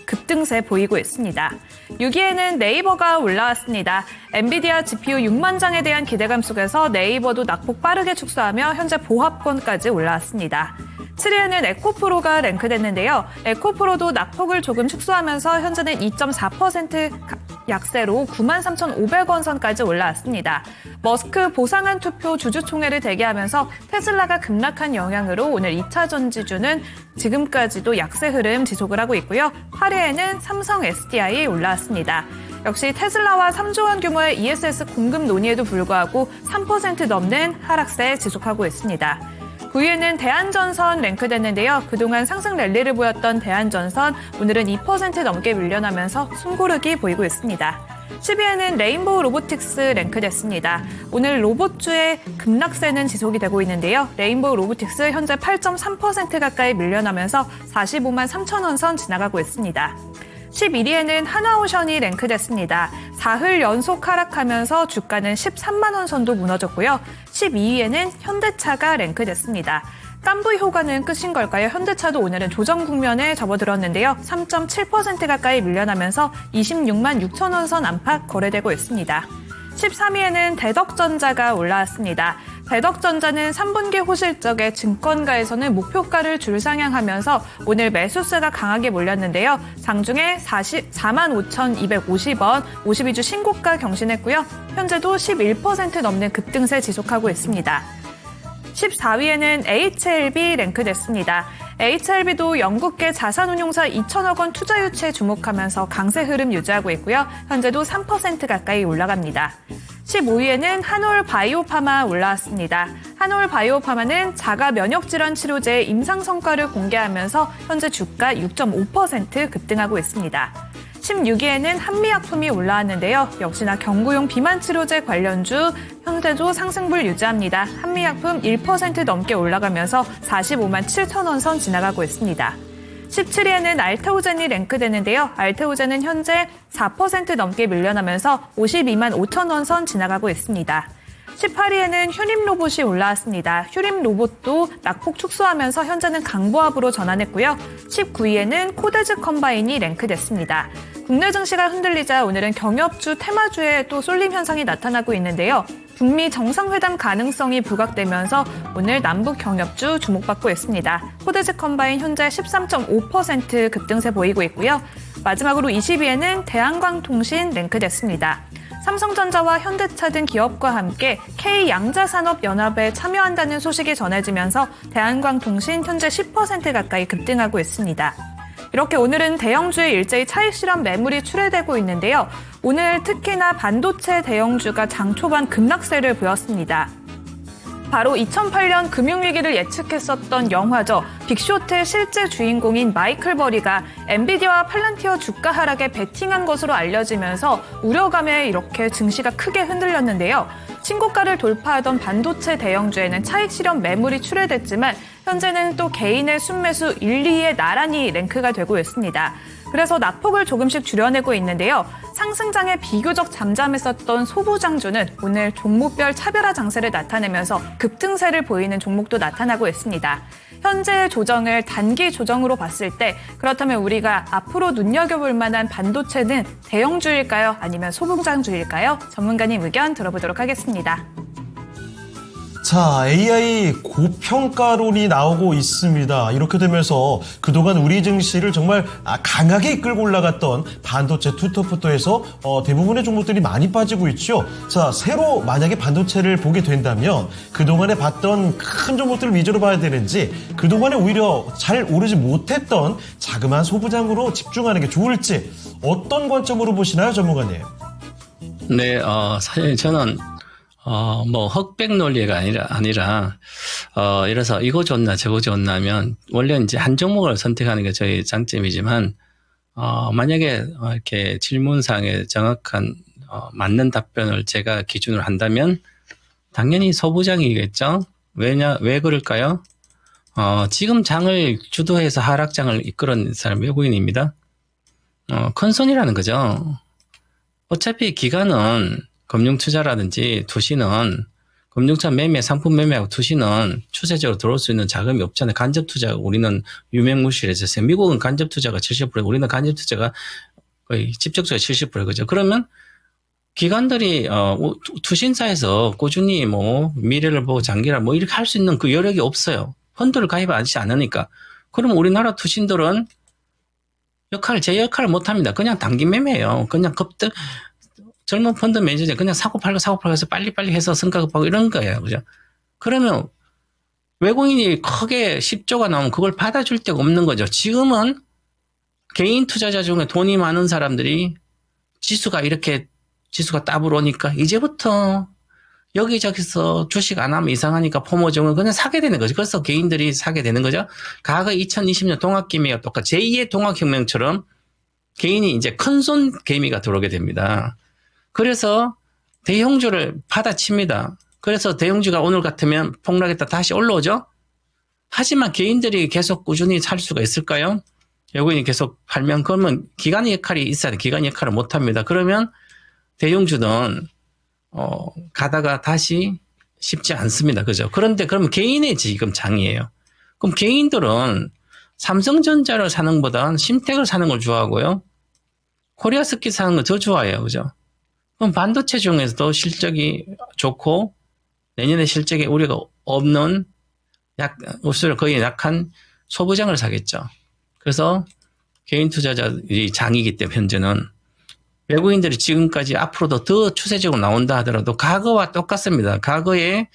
급등세 보이고 있습니다. 6위에는 네이버가 올라왔습니다. 엔비디아 GPU 6만 장에 대한 기대감 속에서 네이버도 낙폭 빠르게 축소하며 현재 보합권까지 올라왔습니다. 7위에는 에코프로가 랭크됐는데요. 에코프로도 낙폭을 조금 축소하면서 현재는 2.4% 약세로 93,500원 선까지 올라왔습니다. 머스크 보상한 투표 주주총회를 대기하면서 테슬라가 급락한 영향으로 오늘 2차 전지주는 지금까지도 약세 흐름 지속을 하고 있고요. 8위에는 삼성 SDI 올라왔습니다. 역시 테슬라와 3조 원 규모의 ESS 공급 논의에도 불구하고 3% 넘는 하락세 지속하고 있습니다. 9위에는 대한전선 랭크됐는데요. 그동안 상승 랠리를 보였던 대한전선 오늘은 2% 넘게 밀려나면서 숨고르기 보이고 있습니다. 10위에는 레인보우 로보틱스 랭크됐습니다. 오늘 로봇주의 급락세는 지속이 되고 있는데요. 레인보우 로보틱스 현재 8.3% 가까이 밀려나면서 45만 3천 원 선 지나가고 있습니다. 11위에는 하나오션이 랭크됐습니다. 4흘 연속 하락하면서 주가는 13만 원 선도 무너졌고요. 12위에는 현대차가 랭크됐습니다. 깐부 효과는 끝인 걸까요? 현대차도 오늘은 조정 국면에 접어들었는데요. 3.7% 가까이 밀려나면서 26만 6천 원 선 안팎 거래되고 있습니다. 13위에는 대덕전자가 올라왔습니다. 대덕전자는 3분기 호실적에 증권가에서는 목표가를 줄상향하면서 오늘 매수세가 강하게 몰렸는데요. 장중에 45,250원 52주 신고가 경신했고요. 현재도 11% 넘는 급등세 지속하고 있습니다. 14위에는 HLB 랭크됐습니다. HLB도 영국계 자산운용사 2천억 원 투자 유치에 주목하면서 강세 흐름 유지하고 있고요. 현재도 3% 가까이 올라갑니다. 15위에는 한올 바이오파마 올라왔습니다. 한올 바이오파마는 자가 면역질환 치료제의 임상 성과를 공개하면서 현재 주가 6.5% 급등하고 있습니다. 16위에는 한미약품이 올라왔는데요. 역시나 경구용 비만 치료제 관련주 현재도 상승불 유지합니다. 한미약품 1% 넘게 올라가면서 45만 7천 원 선 지나가고 있습니다. 17위에는 알테오젠이 랭크되는데요. 알테오젠은 현재 4% 넘게 밀려나면서 52만 5천 원 선 지나가고 있습니다. 18위에는 휴림로봇이 올라왔습니다. 휴림로봇도 낙폭 축소하면서 현재는 강보합으로 전환했고요. 19위에는 코데즈 컴바인이 랭크됐습니다. 국내 증시가 흔들리자 오늘은 경협주, 테마주에 또 쏠림 현상이 나타나고 있는데요. 북미 정상회담 가능성이 부각되면서 오늘 남북 경협주 주목받고 있습니다. 코데즈 컴바인 현재 13.5% 급등세 보이고 있고요. 마지막으로 20위에는 대한광통신 랭크됐습니다. 삼성전자와 현대차 등 기업과 함께 K양자산업연합에 참여한다는 소식이 전해지면서 대한광통신 현재 10% 가까이 급등하고 있습니다. 이렇게 오늘은 대형주의 일제히 차익 실현 매물이 출회되고 있는데요. 오늘 특히나 반도체 대형주가 장 초반 급락세를 보였습니다. 바로 2008년 금융위기를 예측했었던 영화죠. 빅쇼트의 실제 주인공인 마이클 버리가 엔비디아와 팔란티어 주가 하락에 베팅한 것으로 알려지면서 우려감에 이렇게 증시가 크게 흔들렸는데요. 신고가를 돌파하던 반도체 대형주에는 차익 실현 매물이 출회됐지만 현재는 또 개인의 순매수 1, 2위에 나란히 랭크가 되고 있습니다. 그래서 낙폭을 조금씩 줄여내고 있는데요. 상승장에 비교적 잠잠했었던 소부장주는 오늘 종목별 차별화 장세를 나타내면서 급등세를 보이는 종목도 나타나고 있습니다. 현재의 조정을 단기 조정으로 봤을 때 그렇다면 우리가 앞으로 눈여겨볼 만한 반도체는 대형주일까요? 아니면 소부장주일까요? 전문가님 의견 들어보도록 하겠습니다.
자, AI 고평가론이 나오고 있습니다. 이렇게 되면서 그동안 우리 증시를 정말 강하게 이끌고 올라갔던 반도체 투톱부터해서 대부분의 종목들이 많이 빠지고 있죠. 자, 새로 만약에 반도체를 보게 된다면 그동안에 봤던 큰 종목들을 위주로 봐야 되는지 그동안에 오히려 잘 오르지 못했던 자그마한 소부장으로 집중하는 게 좋을지 어떤 관점으로 보시나요, 전문가님?
네, 사실 저는 뭐 흑백 논리가 아니라 이래서 이거 좋나 저거 좋나 하면 원래 이제 한 종목을 선택하는 게 저희 장점이지만 만약에 이렇게 질문상에 정확한 맞는 답변을 제가 기준으로 한다면 당연히 소부장이겠죠. 왜 그럴까요? 지금 장을 주도해서 하락장을 이끌어낸 사람이 외국인입니다. 큰 손이라는 거죠. 어차피 기간은 금융투자라든지 투시는 금융투자 매매, 상품 매매하고 투시는 추세적으로 들어올 수 있는 자금이 없잖아요. 간접투자 우리는 유명무실해졌어요. 미국은 간접투자가 70%, 우리는 간접투자가 거의 직접적으로 70% 그죠. 그러면 기관들이 투신사에서 꾸준히 뭐 미래를 보고 장기를 뭐 이렇게 할 수 있는 그 여력이 없어요. 펀드를 가입하지 않으니까. 그럼 우리나라 투신들은 제 역할을 못합니다. 그냥 단기 매매예요. 그냥 젊은 펀드 매니저들 그냥 사고 팔고 해서 빨리빨리 해서 성과급하고 이런 거예요. 그죠? 그러면 외국인이 크게 10조가 나오면 그걸 받아줄 데가 없는 거죠. 지금은 개인 투자자 중에 돈이 많은 사람들이 지수가 더블 오니까 이제부터 여기저기서 주식 안 하면 이상하니까 포모종을 그냥 사게 되는 거죠. 그래서 개인들이 사게 되는 거죠. 과거 2020년 동학개미가 똑같이 제2의 동학혁명처럼 개인이 이제 큰손 개미가 들어오게 됩니다. 그래서 대형주를 받아칩니다. 그래서 대형주가 오늘 같으면 폭락했다 다시 올라오죠. 하지만 개인들이 계속 꾸준히 살 수가 있을까요? 외국인이 계속 팔면 그러면 기관의 역할이 있어야 돼. 기관의 역할을 못합니다. 그러면 대형주는 가다가 다시 쉽지 않습니다. 그죠? 그런데 그러면 개인의 지금 장이에요. 그럼 개인들은 삼성전자를 사는 것보다 심택을 사는 걸 좋아하고요. 코리아스키 사는 걸 더 좋아해요. 그죠? 그럼 반도체 중에서도 실적이 좋고 내년에 실적에 우려가 없는 거의 약한 소부장을 사겠죠. 그래서 개인 투자자의 장이기 때문에 현재는 외국인들이 지금까지 앞으로도 더 추세적으로 나온다 하더라도 과거와 똑같습니다. 과거에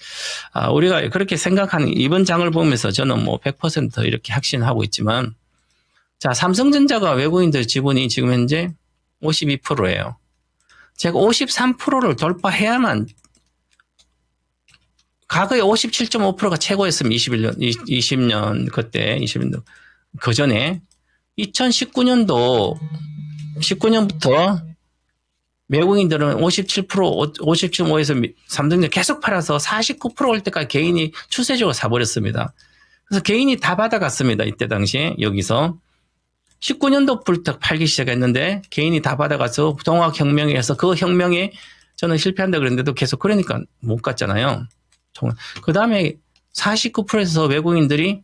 우리가 그렇게 생각하는 이번 장을 보면서 저는 뭐 100% 이렇게 확신하고 있지만 자, 삼성전자가 외국인들 지분이 지금 현재 52%예요. 제가 53%를 돌파해야만 과거에 57.5%가 최고였으면 20년 그때 20년도 그 전에 19년부터 외국인들은 57%, 50.5에서 삼성전자 계속 팔아서 49% 올 때까지 개인이 추세적으로 사버렸습니다. 그래서 개인이 다 받아갔습니다. 이때 당시에 여기서 19년도부터 팔기 시작했는데 개인이 다 받아가서 동학혁명에 해서 그 혁명에 저는 실패한다 그랬는데도 계속 그러니까 못 갔잖아요. 그 다음에 49%에서 외국인들이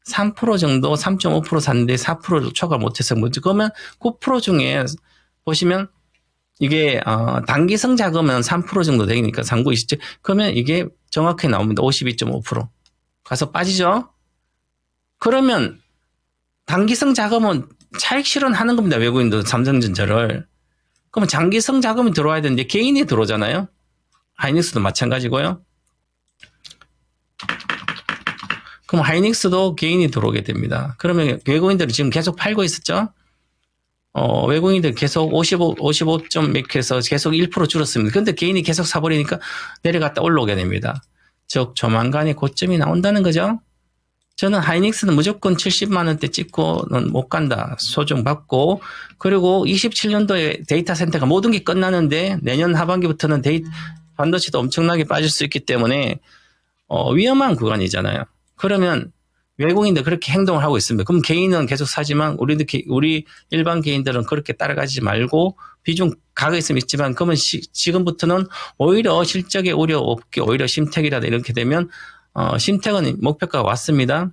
3% 정도 3.5% 샀는데 4% 초과 못해서 뭐지? 그러면 9% 중에 보시면 이게 단기성 자금은 3% 정도 되니까 상고 20죠. 그러면 이게 정확히 나옵니다. 52.5% 가서 빠지죠. 그러면 단기성 자금은 차익 실현하는 겁니다. 외국인도 삼성전자를. 그러면 장기성 자금이 들어와야 되는데 개인이 들어오잖아요. 하이닉스도 마찬가지고요. 그럼 하이닉스도 개인이 들어오게 됩니다. 그러면 외국인들이 지금 계속 팔고 있었죠. 외국인들 계속 55점 몇 해서 계속 1% 줄었습니다. 그런데 개인이 계속 사버리니까 내려갔다 올라오게 됩니다. 즉 조만간에 고점이 나온다는 거죠. 저는 하이닉스는 무조건 70만 원대 찍고는 못 간다. 소중 받고 그리고 27년도에 데이터 센터가 모든 게 끝나는데 내년 하반기부터는 반도체도 엄청나게 빠질 수 있기 때문에 위험한 구간이잖아요. 그러면 외국인들 그렇게 행동을 하고 있습니다. 그럼 개인은 계속 사지만 우리 일반 개인들은 그렇게 따라가지 말고 비중 가가 있으면 있지만 그러면 지금부터는 오히려 실적에 우려 없게 오히려 심택이라도 이렇게 되면 심택은 목표가가 왔습니다.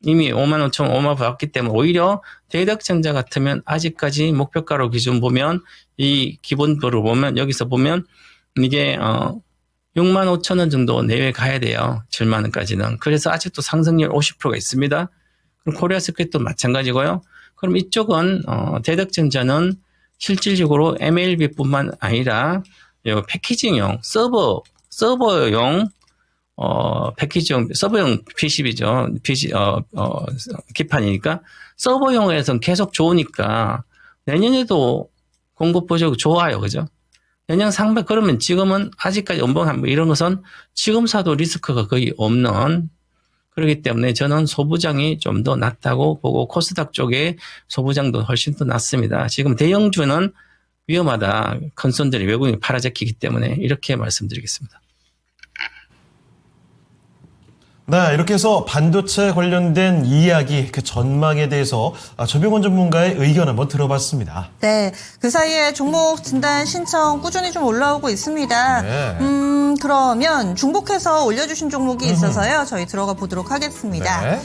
이미 55,000원 왔기 때문에 오히려 대덕전자 같으면 아직까지 목표가로 기준 보면 이 기본도로 보면 여기서 보면 이게 65,000원 정도 내외 가야 돼요. 7만 원까지는. 그래서 아직도 상승률 50%가 있습니다. 그럼 코리아스크립도 마찬가지고요. 그럼 이쪽은 대덕전자는 실질적으로 MLB뿐만 아니라 패키징용 서버용 서버용 PCB죠. 기판이니까 서버용에서는 계속 좋으니까 내년에도 공급 보조 좋아요. 그죠? 내년 상반 그러면 지금은 아직까지 연봉 이런 것은 지금 사도 리스크가 거의 없는 그렇기 때문에 저는 소부장이 좀 더 낫다고 보고 코스닥 쪽에 소부장도 훨씬 더 낫습니다. 지금 대형주는 위험하다. 큰 손들이 외국인이 팔아제키기 때문에 이렇게 말씀드리겠습니다.
네, 이렇게 해서 반도체 관련된 이야기, 그 전망에 대해서 조병원 전문가의 의견 한번 들어봤습니다.
네, 그 사이에 종목 진단 신청 꾸준히 좀 올라오고 있습니다.
네.
그러면 중복해서 올려주신 종목이 있어서요. 저희 들어가 보도록 하겠습니다.
네.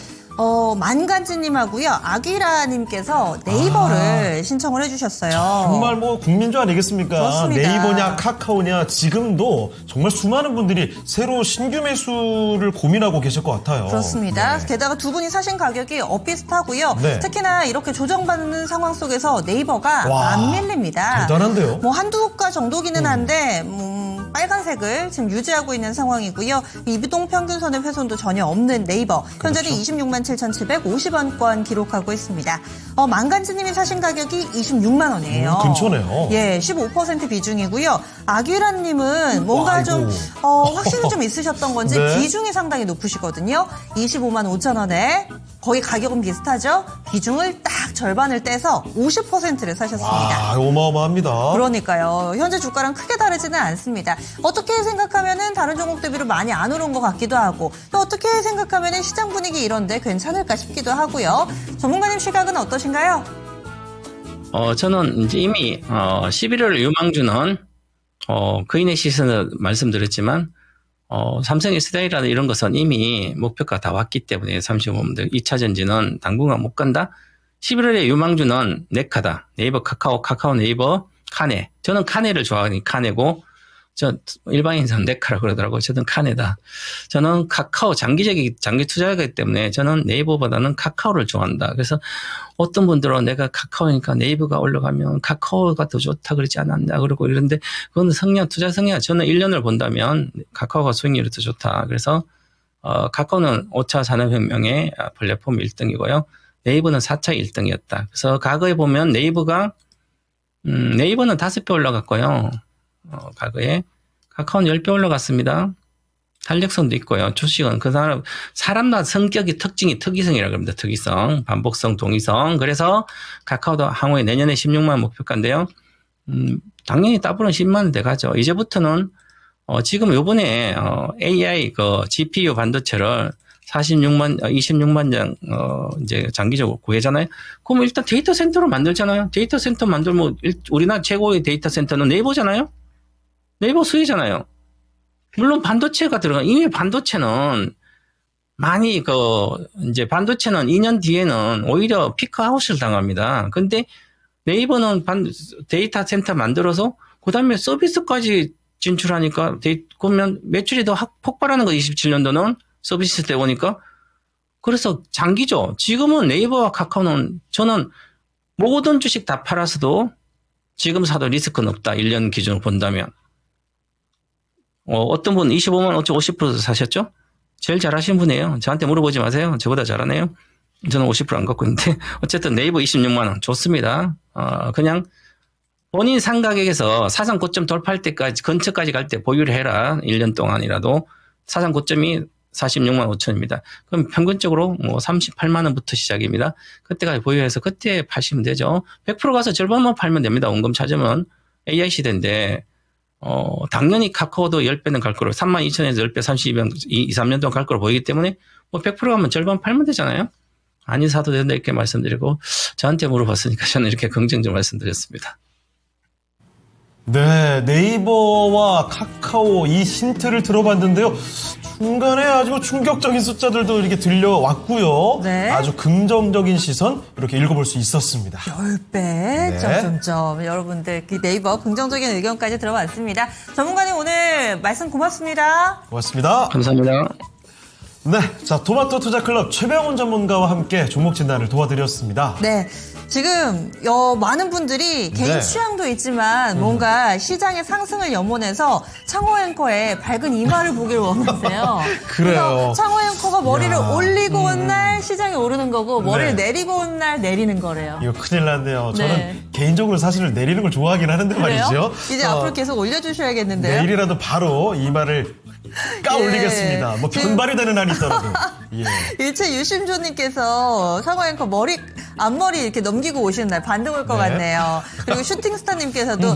만간지님하고요. 아기라님께서 네이버를 신청을 해주셨어요.
정말 뭐 국민주 아니겠습니까?
그렇습니다.
네이버냐 카카오냐 지금도 정말 수많은 분들이 새로 신규 매수를 고민하고 계실 것 같아요.
그렇습니다.
네.
게다가 두 분이 사신 가격이 엇비슷하고요.
네.
특히나 이렇게 조정받는 상황 속에서 네이버가
와,
안 밀립니다.
대단한데요?
뭐 한두 가 정도기는 한데 빨간색을 지금 유지하고 있는 상황이고요. 이동 평균선의 훼손도 전혀 없는 네이버. 현재는
그렇죠.
26만 7,750원권 기록하고 있습니다. 만간지님이 사신 가격이 26만 원이에요.
근처네요.
예, 15% 비중이고요. 아귀란님은 뭔가 좀 확신이 좀 있으셨던 건지
네.
비중이 상당히 높으시거든요. 25만 5천 원에 거의 가격은 비슷하죠. 비중을 딱 절반을 떼서 50%를 사셨습니다.
와, 어마어마합니다.
그러니까요. 현재 주가랑 크게 다르지는 않습니다. 어떻게 생각하면은 다른 종목 대비로 많이 안 오른 것 같기도 하고 또 어떻게 생각하면은 시장 분위기 이런데 괜찮을까 싶기도 하고요. 전문가님 시각은 어떠신가요?
저는 이제 이미 11월 유망주는 거인의 시선을 말씀드렸지만 삼성 SDI라는 이런 것은 이미 목표가 다 왔기 때문에 35분들 2차 전지는 당분간 못 간다. 11월에 유망주는 네카다. 네이버 카카오 네이버 카네. 저는 카네를 좋아하니 카네고 일반인들은 네카라고 그러더라고요. 저는 카네다. 저는 카카오 장기 투자이기 때문에 저는 네이버보다는 카카오를 좋아한다. 그래서 어떤 분들은 내가 카카오니까 네이버가 올라가면 카카오가 더 좋다 그러지 않았나 그러고 이런데 그건 투자 성향. 저는 1년을 본다면 카카오가 수익률이 더 좋다. 그래서 카카오는 5차 산업혁명의 플랫폼 1등이고요. 네이버는 4차 1등이었다. 그래서 과거에 보면 네이버는 5배 올라갔고요. 과거에 카카오는 10배 올라갔습니다. 탄력성도 있고요. 주식은 그 사람마다 성격이 특이성이라고 합니다. 특이성, 반복성, 동의성. 그래서 카카오도 향후에 내년에 16만 목표가인데요. 당연히 따블은 10만 원대 가죠. 이제부터는 지금 요번에 AI GPU 반도체를 26만 장 이제 장기적으로 구해잖아요. 그럼 일단 데이터 센터로 만들잖아요. 데이터 센터 만들면 우리나라 최고의 데이터 센터는 네이버잖아요. 네이버 수혜잖아요. 물론 반도체가 이미 반도체는 많이 이제 반도체는 2년 뒤에는 오히려 피크아웃을 당합니다. 근데 네이버는 데이터 센터 만들어서 그다음에 서비스까지 진출하니까 그러면 매출이 더 폭발하는 거 27년도는 서비스 때 오니까. 그래서 장기죠. 지금은 네이버와 카카오는 저는 모든 주식 다 팔아서도 지금 사도 리스크는 없다. 1년 기준으로 본다면. 어떤 분 25만 50% 사셨죠? 제일 잘하신 분이에요. 저한테 물어보지 마세요. 저보다 잘하네요. 저는 50% 안 갖고 있는데 어쨌든 네이버 26만 원 좋습니다. 그냥 본인 상가격에서 사상 고점 돌파할 때까지 근처까지 갈 때 보유를 해라. 1년 동안이라도 사상 고점이 46만 5천입니다. 그럼 평균적으로 38만 원부터 시작입니다. 그때까지 보유해서 그때 파시면 되죠. 100% 가서 절반만 팔면 됩니다. 원금 찾으면 AI 시대인데 당연히 카카오도 10배는 갈 거로 32,000에서 10배 32년 2, 3년 동안 갈 거로 보이기 때문에 100% 가면 절반 팔면 되잖아요. 아니 사도 된다 이렇게 말씀드리고 저한테 물어봤으니까 저는 이렇게 긍정적으로 말씀드렸습니다.
네, 네이버와 카카오 이 힌트를 들어봤는데요. 중간에 아주 충격적인 숫자들도 이렇게 들려왔고요.
네.
아주 긍정적인 시선 이렇게 읽어볼 수 있었습니다.
10배,
네.
점점점. 여러분들 네이버 긍정적인 의견까지 들어봤습니다. 전문가님 오늘 말씀 고맙습니다.
고맙습니다.
감사합니다.
네, 자 토마토 투자클럽 최병훈 전문가와 함께 종목 진단을 도와드렸습니다.
네. 지금 많은 분들이 개인
네.
취향도 있지만 뭔가 시장의 상승을 염원해서 창호 앵커의 밝은 이마를 보길 원하세요.
그래요.
그래서 창호 앵커가 머리를
야.
올리고 온 날 시장이 오르는 거고 머리를
네.
내리고 온 날 내리는 거래요.
이거 큰일 났네요. 저는
네.
개인적으로 사실을 내리는 걸 좋아하긴 하는데
그래요?
말이죠.
이제 앞으로 계속 올려주셔야겠는데요.
내일이라도 바로 이마를 까올리겠습니다. 뭐 변발이 되는 한이 있더라도. 예.
일체 유심조님께서 창호 앵커 앞머리 이렇게 넘기고 오시는 날 반등 올 것
네.
같네요. 그리고 슈팅스타님께서도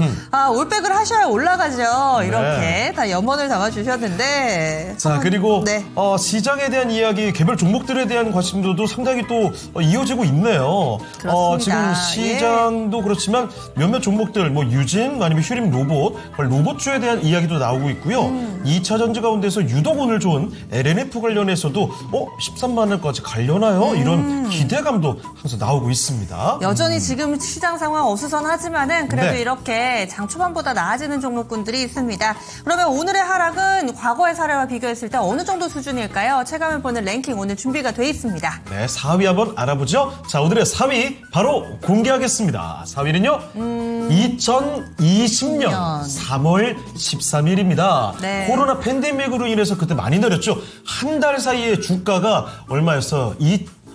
올백을 하셔야 올라가죠. 이렇게 다 염원을 담아주셨는데.
자, 그리고
네.
시장에 대한 이야기, 개별 종목들에 대한 관심도도 상당히 또 이어지고 있네요.
그렇습니다.
지금 시장도 그렇지만 몇몇 종목들, 뭐 유진 아니면 휴림 로봇주에 대한 이야기도 나오고 있고요. 2차 전지 가운데서 유독 오늘 좋은 LNF 관련해서도 13만 원까지 가려나요? 이런 기대감도 항상 나오고 있습니다.
여전히 지금 시장 상황 어수선하지만은 그래도
네.
이렇게 장 초반보다 나아지는 종목군들이 있습니다. 그러면 오늘의 하락은 과거의 사례와 비교했을 때 어느 정도 수준일까요? 체감을 보는 랭킹 오늘 준비가 돼 있습니다.
네, 4위 한번 알아보죠. 자, 오늘의 4위 바로 공개하겠습니다. 4위는요. 2020년 3월 13일입니다.
네.
코로나 팬데믹으로 인해서 그때 많이 내렸죠. 한 달 사이에 주가가 얼마였어요?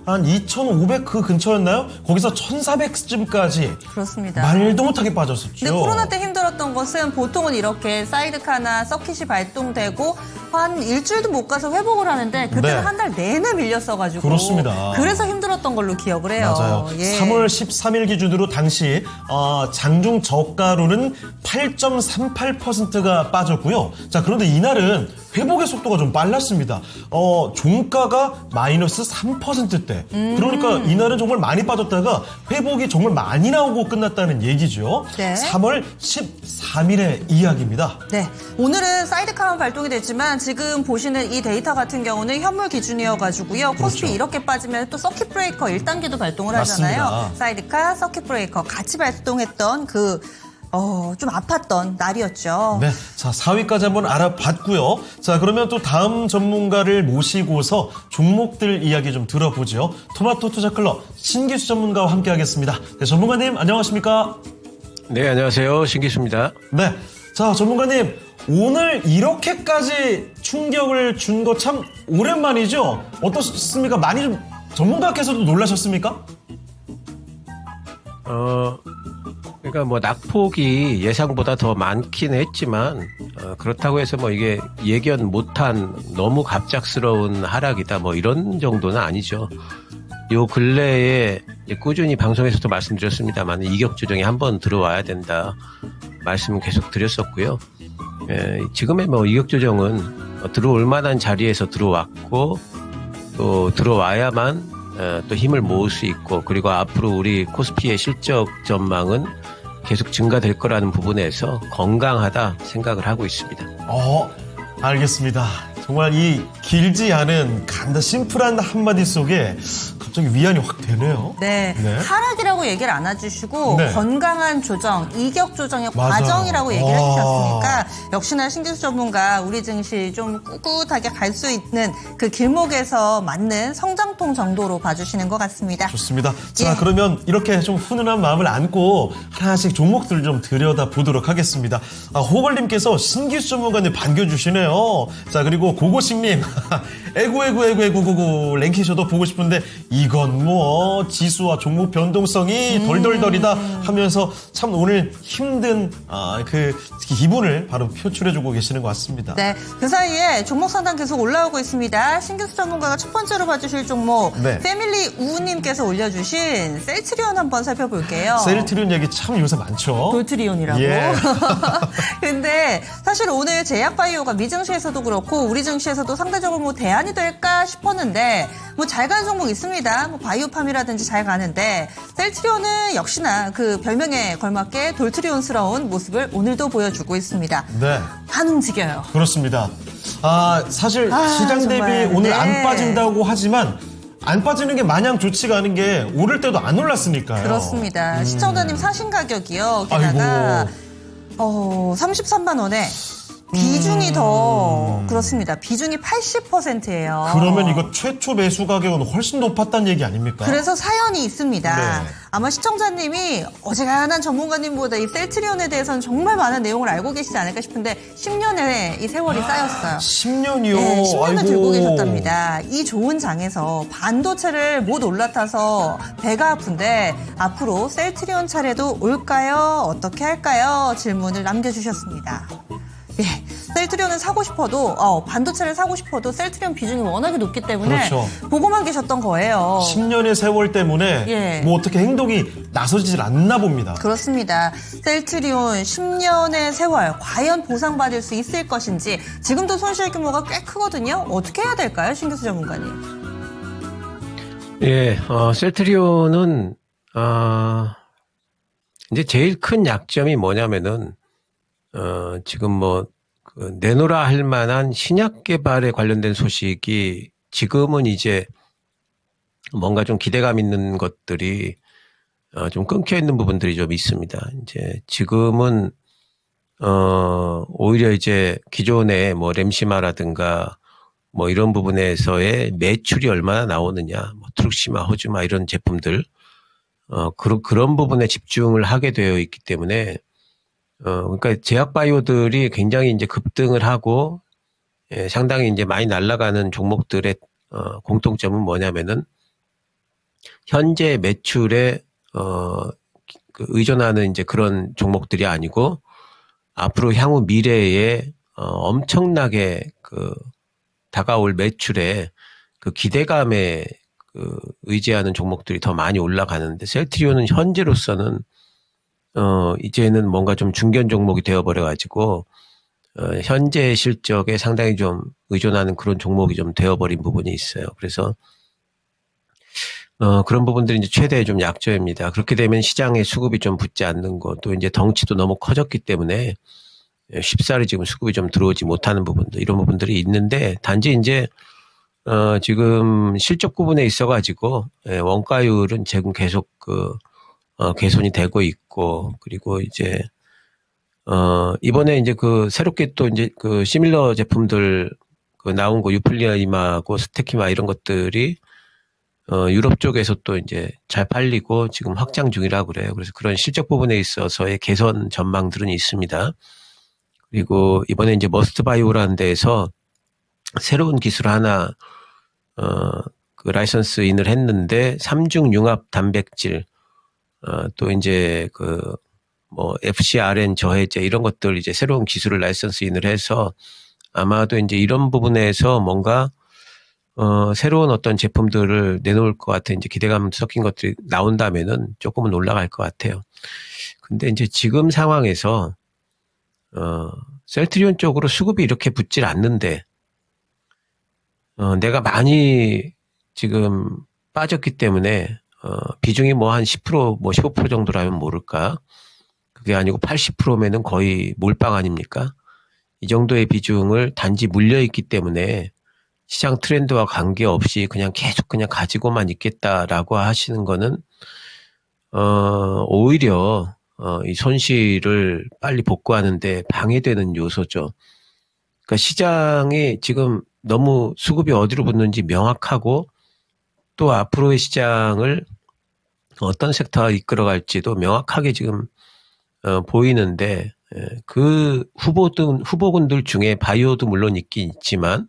한 2,500 그 근처였나요? 거기서 1,400쯤까지
그렇습니다.
말도 못하게 빠졌었죠.
근데 코로나 때 힘들었던 것은 보통은 이렇게 사이드카나 서킷이 발동되고 한 일주일도 못 가서 회복을 하는데 그때는
네.
한 달 내내 밀렸어가지고
그렇습니다.
그래서 힘들었던 걸로 기억을 해요.
맞아요.
예.
3월 13일 기준으로 당시 장중 저가로는 8.38%가 빠졌고요. 자, 그런데 이날은 회복의 속도가 좀 빨랐습니다. 종가가 마이너스 3%대. 그러니까 이날은 정말 많이 빠졌다가 회복이 정말 많이 나오고 끝났다는 얘기죠.
네.
3월 13일의 이야기입니다.
네, 오늘은 사이드카만 발동이 됐지만 지금 보시는 이 데이터 같은 경우는 현물 기준이어가지고요. 코스피
그렇죠.
이렇게 빠지면 또 서킷 브레이커 1단계도 발동을
맞습니다.
하잖아요. 사이드카, 서킷 브레이커 같이 발동했던 좀 아팠던 날이었죠.
네. 자, 4위까지 한번 알아봤고요. 자, 그러면 또 다음 전문가를 모시고서 종목들 이야기 좀 들어보죠. 토마토 투자클럽 신기수 전문가와 함께 하겠습니다. 네, 전문가님 안녕하십니까?
네, 안녕하세요. 신기수입니다.
네. 자, 전문가님. 오늘 이렇게까지 충격을 준 거 참 오랜만이죠? 어떻습니까? 많이 좀 전문가께서도 놀라셨습니까?
그러니까 뭐 낙폭이 예상보다 더 많긴 했지만 그렇다고 해서 뭐 이게 예견 못한 너무 갑작스러운 하락이다 뭐 이런 정도는 아니죠. 요 근래에 꾸준히 방송에서도 말씀드렸습니다만 이격 조정이 한번 들어와야 된다 말씀은 계속 드렸었고요. 지금의 뭐 이격 조정은 들어올 만한 자리에서 들어왔고 또 들어와야만 또 힘을 모을 수 있고 그리고 앞으로 우리 코스피의 실적 전망은 계속 증가될 거라는 부분에서 건강하다 생각을 하고 있습니다.
알겠습니다. 정말 이 길지 않은 간다 심플한 한마디 속에 갑자기 위안이 확 되네요.
네,
네.
하락이라고 얘기를 안 해주시고
네.
건강한 조정, 이격 조정의
맞아요.
과정이라고 얘기를
와.
해주셨으니까 역시나 신기수 전문가 우리 증시 좀 꿋꿋하게 갈 수 있는 그 길목에서 맞는 성장통 정도로 봐주시는 것 같습니다.
좋습니다. 자,
예.
그러면 이렇게 좀 훈훈한 마음을 안고 하나씩 종목들을 좀 들여다보도록 하겠습니다. 호걸님께서 신기수 전문가님 반겨주시네요. 자, 그리고 고고식님 에구 랭킹쇼도 보고 싶은데 이건 뭐 지수와 종목 변동성이 덜덜덜이다 하면서 참 오늘 힘든 그 기분을 바로 표출해주고 계시는 것 같습니다.
네, 그 사이에 종목 상담 계속 올라오고 있습니다. 신기수 전문가가 첫 번째로 봐주실 종목
네.
패밀리 우님께서 올려주신 셀트리온 한번 살펴볼게요.
셀트리온 얘기 참 요새 많죠.
돌트리온이라고.
예.
근데 사실 오늘 제약바이오가 미증시에서도 그렇고 우리 증시에서도 상대적으로 뭐 대안이 될까 싶었는데 뭐 잘 가는 종목 있습니다. 뭐 바이오팜이라든지 잘 가는데 셀트리온은 역시나 그 별명에 걸맞게 돌트리온스러운 모습을 오늘도 보여주고 있습니다.
네.
안 움직여요.
그렇습니다. 사실 시장 대비
정말.
오늘
네.
안 빠진다고 하지만 안 빠지는 게 마냥 좋지가 않은 게 오를 때도 안 올랐으니까요.
그렇습니다. 시청자님 사신 가격이요. 게다가 33만 원에 비중이 더 그렇습니다. 비중이 80%예요.
그러면 이거 최초 매수 가격은 훨씬 높았다는 얘기 아닙니까?
그래서 사연이 있습니다.
네.
아마 시청자님이 어지간한 전문가님보다 이 셀트리온에 대해서는 정말 많은 내용을 알고 계시지 않을까 싶은데 10년의 이 세월이 쌓였어요.
10년이요.
네, 10년을
아이고.
들고 계셨답니다. 이 좋은 장에서 반도체를 못 올라타서 배가 아픈데 앞으로 셀트리온 차례도 올까요? 어떻게 할까요? 질문을 남겨주셨습니다. 예, 셀트리온은 사고 싶어도 반도체를 사고 싶어도 셀트리온 비중이 워낙에 높기 때문에
그렇죠.
보고만 계셨던 거예요.
10년의 세월 때문에
예.
뭐 어떻게 행동이 나서지질 않나 봅니다.
그렇습니다. 셀트리온 10년의 세월 과연 보상받을 수 있을 것인지 지금도 손실 규모가 꽤 크거든요. 어떻게 해야 될까요? 신규수 전문가님.
예, 셀트리온은 이제 제일 큰 약점이 뭐냐면은 지금 뭐 내놓으라 할 만한 신약 개발에 관련된 소식이 지금은 이제 뭔가 좀 기대감 있는 것들이 좀 끊겨 있는 부분들이 좀 있습니다. 이제 지금은 오히려 이제 기존에 뭐 램시마라든가 뭐 이런 부분에서의 매출이 얼마나 나오느냐, 뭐 트룩시마, 호주마 이런 제품들 그런 부분에 집중을 하게 되어 있기 때문에 그러니까 제약바이오들이 굉장히 이제 급등을 하고 상당히 이제 많이 날아가는 종목들의 공통점은 뭐냐면은 현재 매출에 의존하는 이제 그런 종목들이 아니고 앞으로 향후 미래에 엄청나게 다가올 매출에 기대감에 의지하는 종목들이 더 많이 올라가는데 셀트리온은 현재로서는 이제는 뭔가 좀 중견 종목이 되어버려 가지고 현재 실적에 상당히 좀 의존하는 그런 종목이 좀 되어버린 부분이 있어요. 그래서 그런 부분들이 이제 최대의 좀 약점입니다. 그렇게 되면 시장에 수급이 좀 붙지 않는 것, 또 이제 덩치도 너무 커졌기 때문에 쉽사리 지금 수급이 좀 들어오지 못하는 부분들, 이런 부분들이 있는데, 단지 이제 지금 실적 부분에 있어가지고 원가율은 지금 계속 개선이 되고 있고, 그리고 이제 이번에 이제 새롭게 또 이제 시밀러 제품들 나온 거 유플리아임하고 스테키마 이런 것들이 유럽 쪽에서 또 이제 잘 팔리고 지금 확장 중이라고 그래요. 그래서 그런 실적 부분에 있어서의 개선 전망들은 있습니다. 그리고 이번에 이제 머스트바이오라는 데에서 새로운 기술 하나 라이선스 인을 했는데 3중 융합 단백질 또 이제 뭐 FcRn 저해제 이런 것들 이제 새로운 기술을 라이선스 인을 해서 아마도 이제 이런 부분에서 뭔가 새로운 어떤 제품들을 내놓을 것 같은 이제 기대감 섞인 것들이 나온다면은 조금은 올라갈 것 같아요. 근데 이제 지금 상황에서 셀트리온 쪽으로 수급이 이렇게 붙질 않는데 내가 많이 지금 빠졌기 때문에 비중이 뭐 한 10% 뭐 15% 정도라면 모를까? 그게 아니고 80%면은 거의 몰빵 아닙니까? 이 정도의 비중을 단지 물려있기 때문에 시장 트렌드와 관계없이 그냥 계속 그냥 가지고만 있겠다라고 하시는 거는 오히려 이 손실을 빨리 복구하는데 방해되는 요소죠. 그러니까 시장이 지금 너무 수급이 어디로 붙는지 명확하고 또 앞으로의 시장을 어떤 섹터가 이끌어갈지도 명확하게 지금 보이는데 그 후보군들 중에 바이오도 물론 있긴 있지만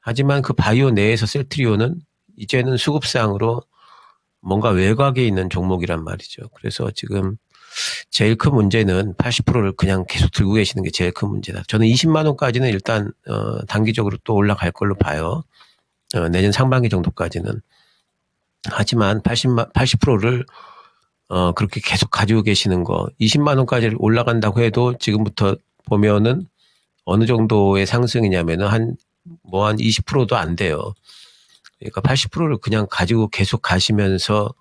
하지만 그 바이오 내에서 셀트리온은 이제는 수급상으로 뭔가 외곽에 있는 종목이란 말이죠. 그래서 지금 제일 큰 문제는 80%를 그냥 계속 들고 계시는 게 제일 큰 문제다. 저는 20만 원까지는 일단 단기적으로 또 올라갈 걸로 봐요. 내년 상반기 정도까지는. 하지만 80%를 그렇게 계속 가지고 계시는 거 20만 원까지 올라간다고 해도 지금부터 보면은 어느 정도의 상승이냐면은 한 20%도 안 돼요. 그러니까 80%를 그냥 가지고 계속 가시면서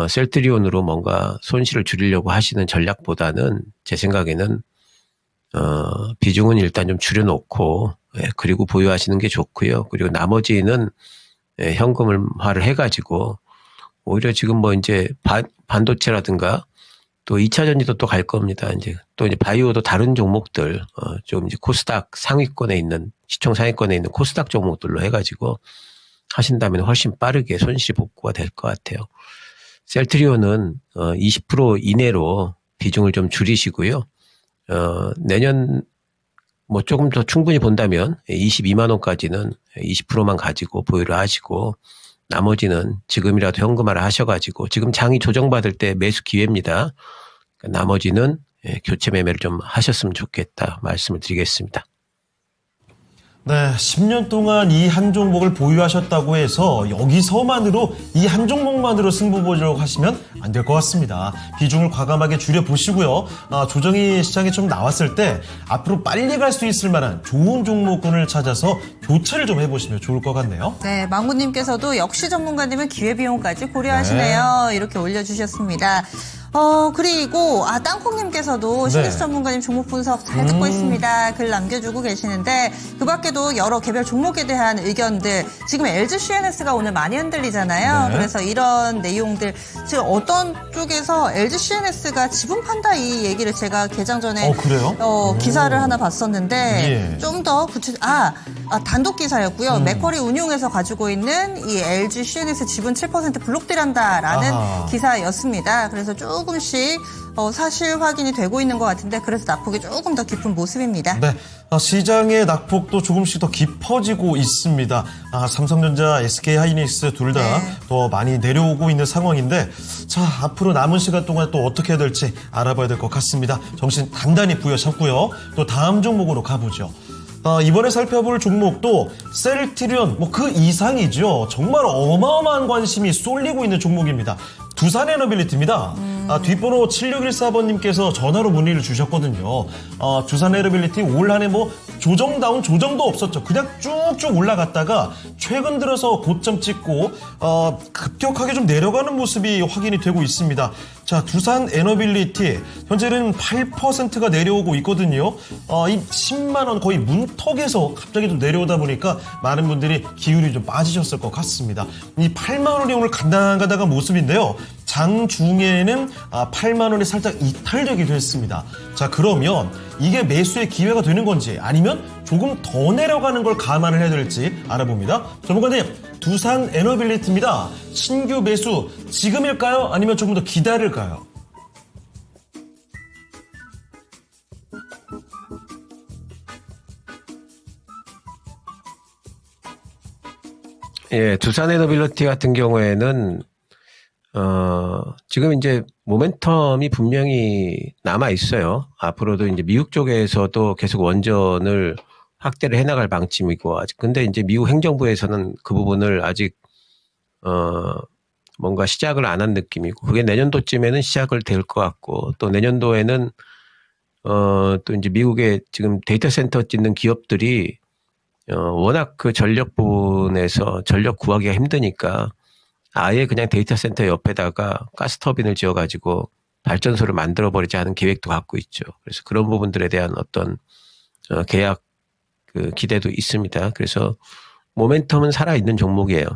셀트리온으로 뭔가 손실을 줄이려고 하시는 전략보다는 제 생각에는 비중은 일단 좀 줄여놓고 그리고 보유하시는 게 좋고요. 그리고 나머지는 현금화를 해가지고 오히려 지금 뭐 이제 반도체라든가 또 2차 전지도 또 갈 겁니다. 이제 또 이제 바이오도 다른 종목들 좀 이제 코스닥 상위권에 있는 시총 상위권에 있는 코스닥 종목들로 해가지고 하신다면 훨씬 빠르게 손실 복구가 될 것 같아요. 셀트리온은 20% 이내로 비중을 좀 줄이시고요. 내년 뭐 조금 더 충분히 본다면 22만 원까지는 20%만 가지고 보유를 하시고 나머지는 지금이라도 현금화를 하셔가지고 지금 장이 조정받을 때 매수 기회입니다. 나머지는 교체 매매를 좀 하셨으면 좋겠다 말씀을 드리겠습니다.
네, 10년 동안 이 한 종목을 보유하셨다고 해서 여기서만으로 이 한 종목만으로 승부 보려고 하시면 안 될 것 같습니다. 비중을 과감하게 줄여보시고요. 조정이 시장에 좀 나왔을 때 앞으로 빨리 갈 수 있을 만한 좋은 종목군을 찾아서 교체를 좀 해보시면 좋을 것 같네요.
네, 망구님께서도 역시 전문가님은 기회비용까지 고려하시네요. 이렇게 올려주셨습니다. 그리고, 땅콩님께서도
네.
신기수 전문가님 종목 분석 잘 듣고 있습니다. 글 남겨주고 계시는데, 그 밖에도 여러 개별 종목에 대한 의견들, 지금 LG CNS가 오늘 많이 흔들리잖아요.
네.
그래서 이런 내용들, 지금 어떤 쪽에서 LG CNS가 지분 판다 이 얘기를 제가 개장 전에
그래요?
기사를 하나 봤었는데,
예.
좀 더 단독 기사였고요. 맥쿼리 운용에서 가지고 있는 이 LG CNS 지분 7% 블록딜한다라는
아하.
기사였습니다. 그래서 조금씩 사실 확인이 되고 있는 것 같은데 그래서 낙폭이 조금 더 깊은 모습입니다.
네, 시장의 낙폭도 조금씩 더 깊어지고 있습니다. 삼성전자, SK하이닉스 둘 다 더
네.
많이 내려오고 있는 상황인데 자, 앞으로 남은 시간 동안 또 어떻게 해야 될지 알아봐야 될 것 같습니다. 정신 단단히 부여잡고요. 또 다음 종목으로 가보죠. 이번에 살펴볼 종목도 셀트리온 그 이상이죠. 정말 어마어마한 관심이 쏠리고 있는 종목입니다. 두산에너빌리티입니다. 뒷번호 7614번님께서 전화로 문의를 주셨거든요. 두산에너빌리티 올 한해 조정다운 조정도 없었죠. 그냥 쭉쭉 올라갔다가 최근 들어서 고점 찍고 급격하게 좀 내려가는 모습이 확인이 되고 있습니다. 자, 두산에너빌리티 현재는 8%가 내려오고 있거든요. 이 10만 원 거의 문턱에서 갑자기 좀 내려오다 보니까 많은 분들이 기운이 좀 빠지셨을 것 같습니다. 이 8만 원이 오늘 간당간당한 모습인데요. 장중에는 8만 원이 살짝 이탈되기도 했습니다. 자, 그러면 이게 매수의 기회가 되는 건지 아니면 조금 더 내려가는 걸 감안을 해야 될지 알아봅니다. 전문가님, 두산에너빌리티입니다. 신규 매수 지금일까요? 아니면 조금 더 기다릴까요?
예, 두산에너빌리티 같은 경우에는 지금 이제 모멘텀이 분명히 남아 있어요. 앞으로도 이제 미국 쪽에서도 계속 원전을 확대를 해나갈 방침이고, 아직 근데 이제 미국 행정부에서는 그 부분을 아직 뭔가 시작을 안 한 느낌이고, 그게 내년도쯤에는 시작을 될 것 같고, 또 내년도에는 또 이제 미국에 지금 데이터 센터 짓는 기업들이 워낙 그 전력 부분에서 전력 구하기가 힘드니까 아예 그냥 데이터 센터 옆에다가 가스터빈을 지어가지고 발전소를 만들어버리자 하는 계획도 갖고 있죠. 그래서 그런 부분들에 대한 어떤 계약 그 기대도 있습니다. 그래서 모멘텀은 살아있는 종목이에요.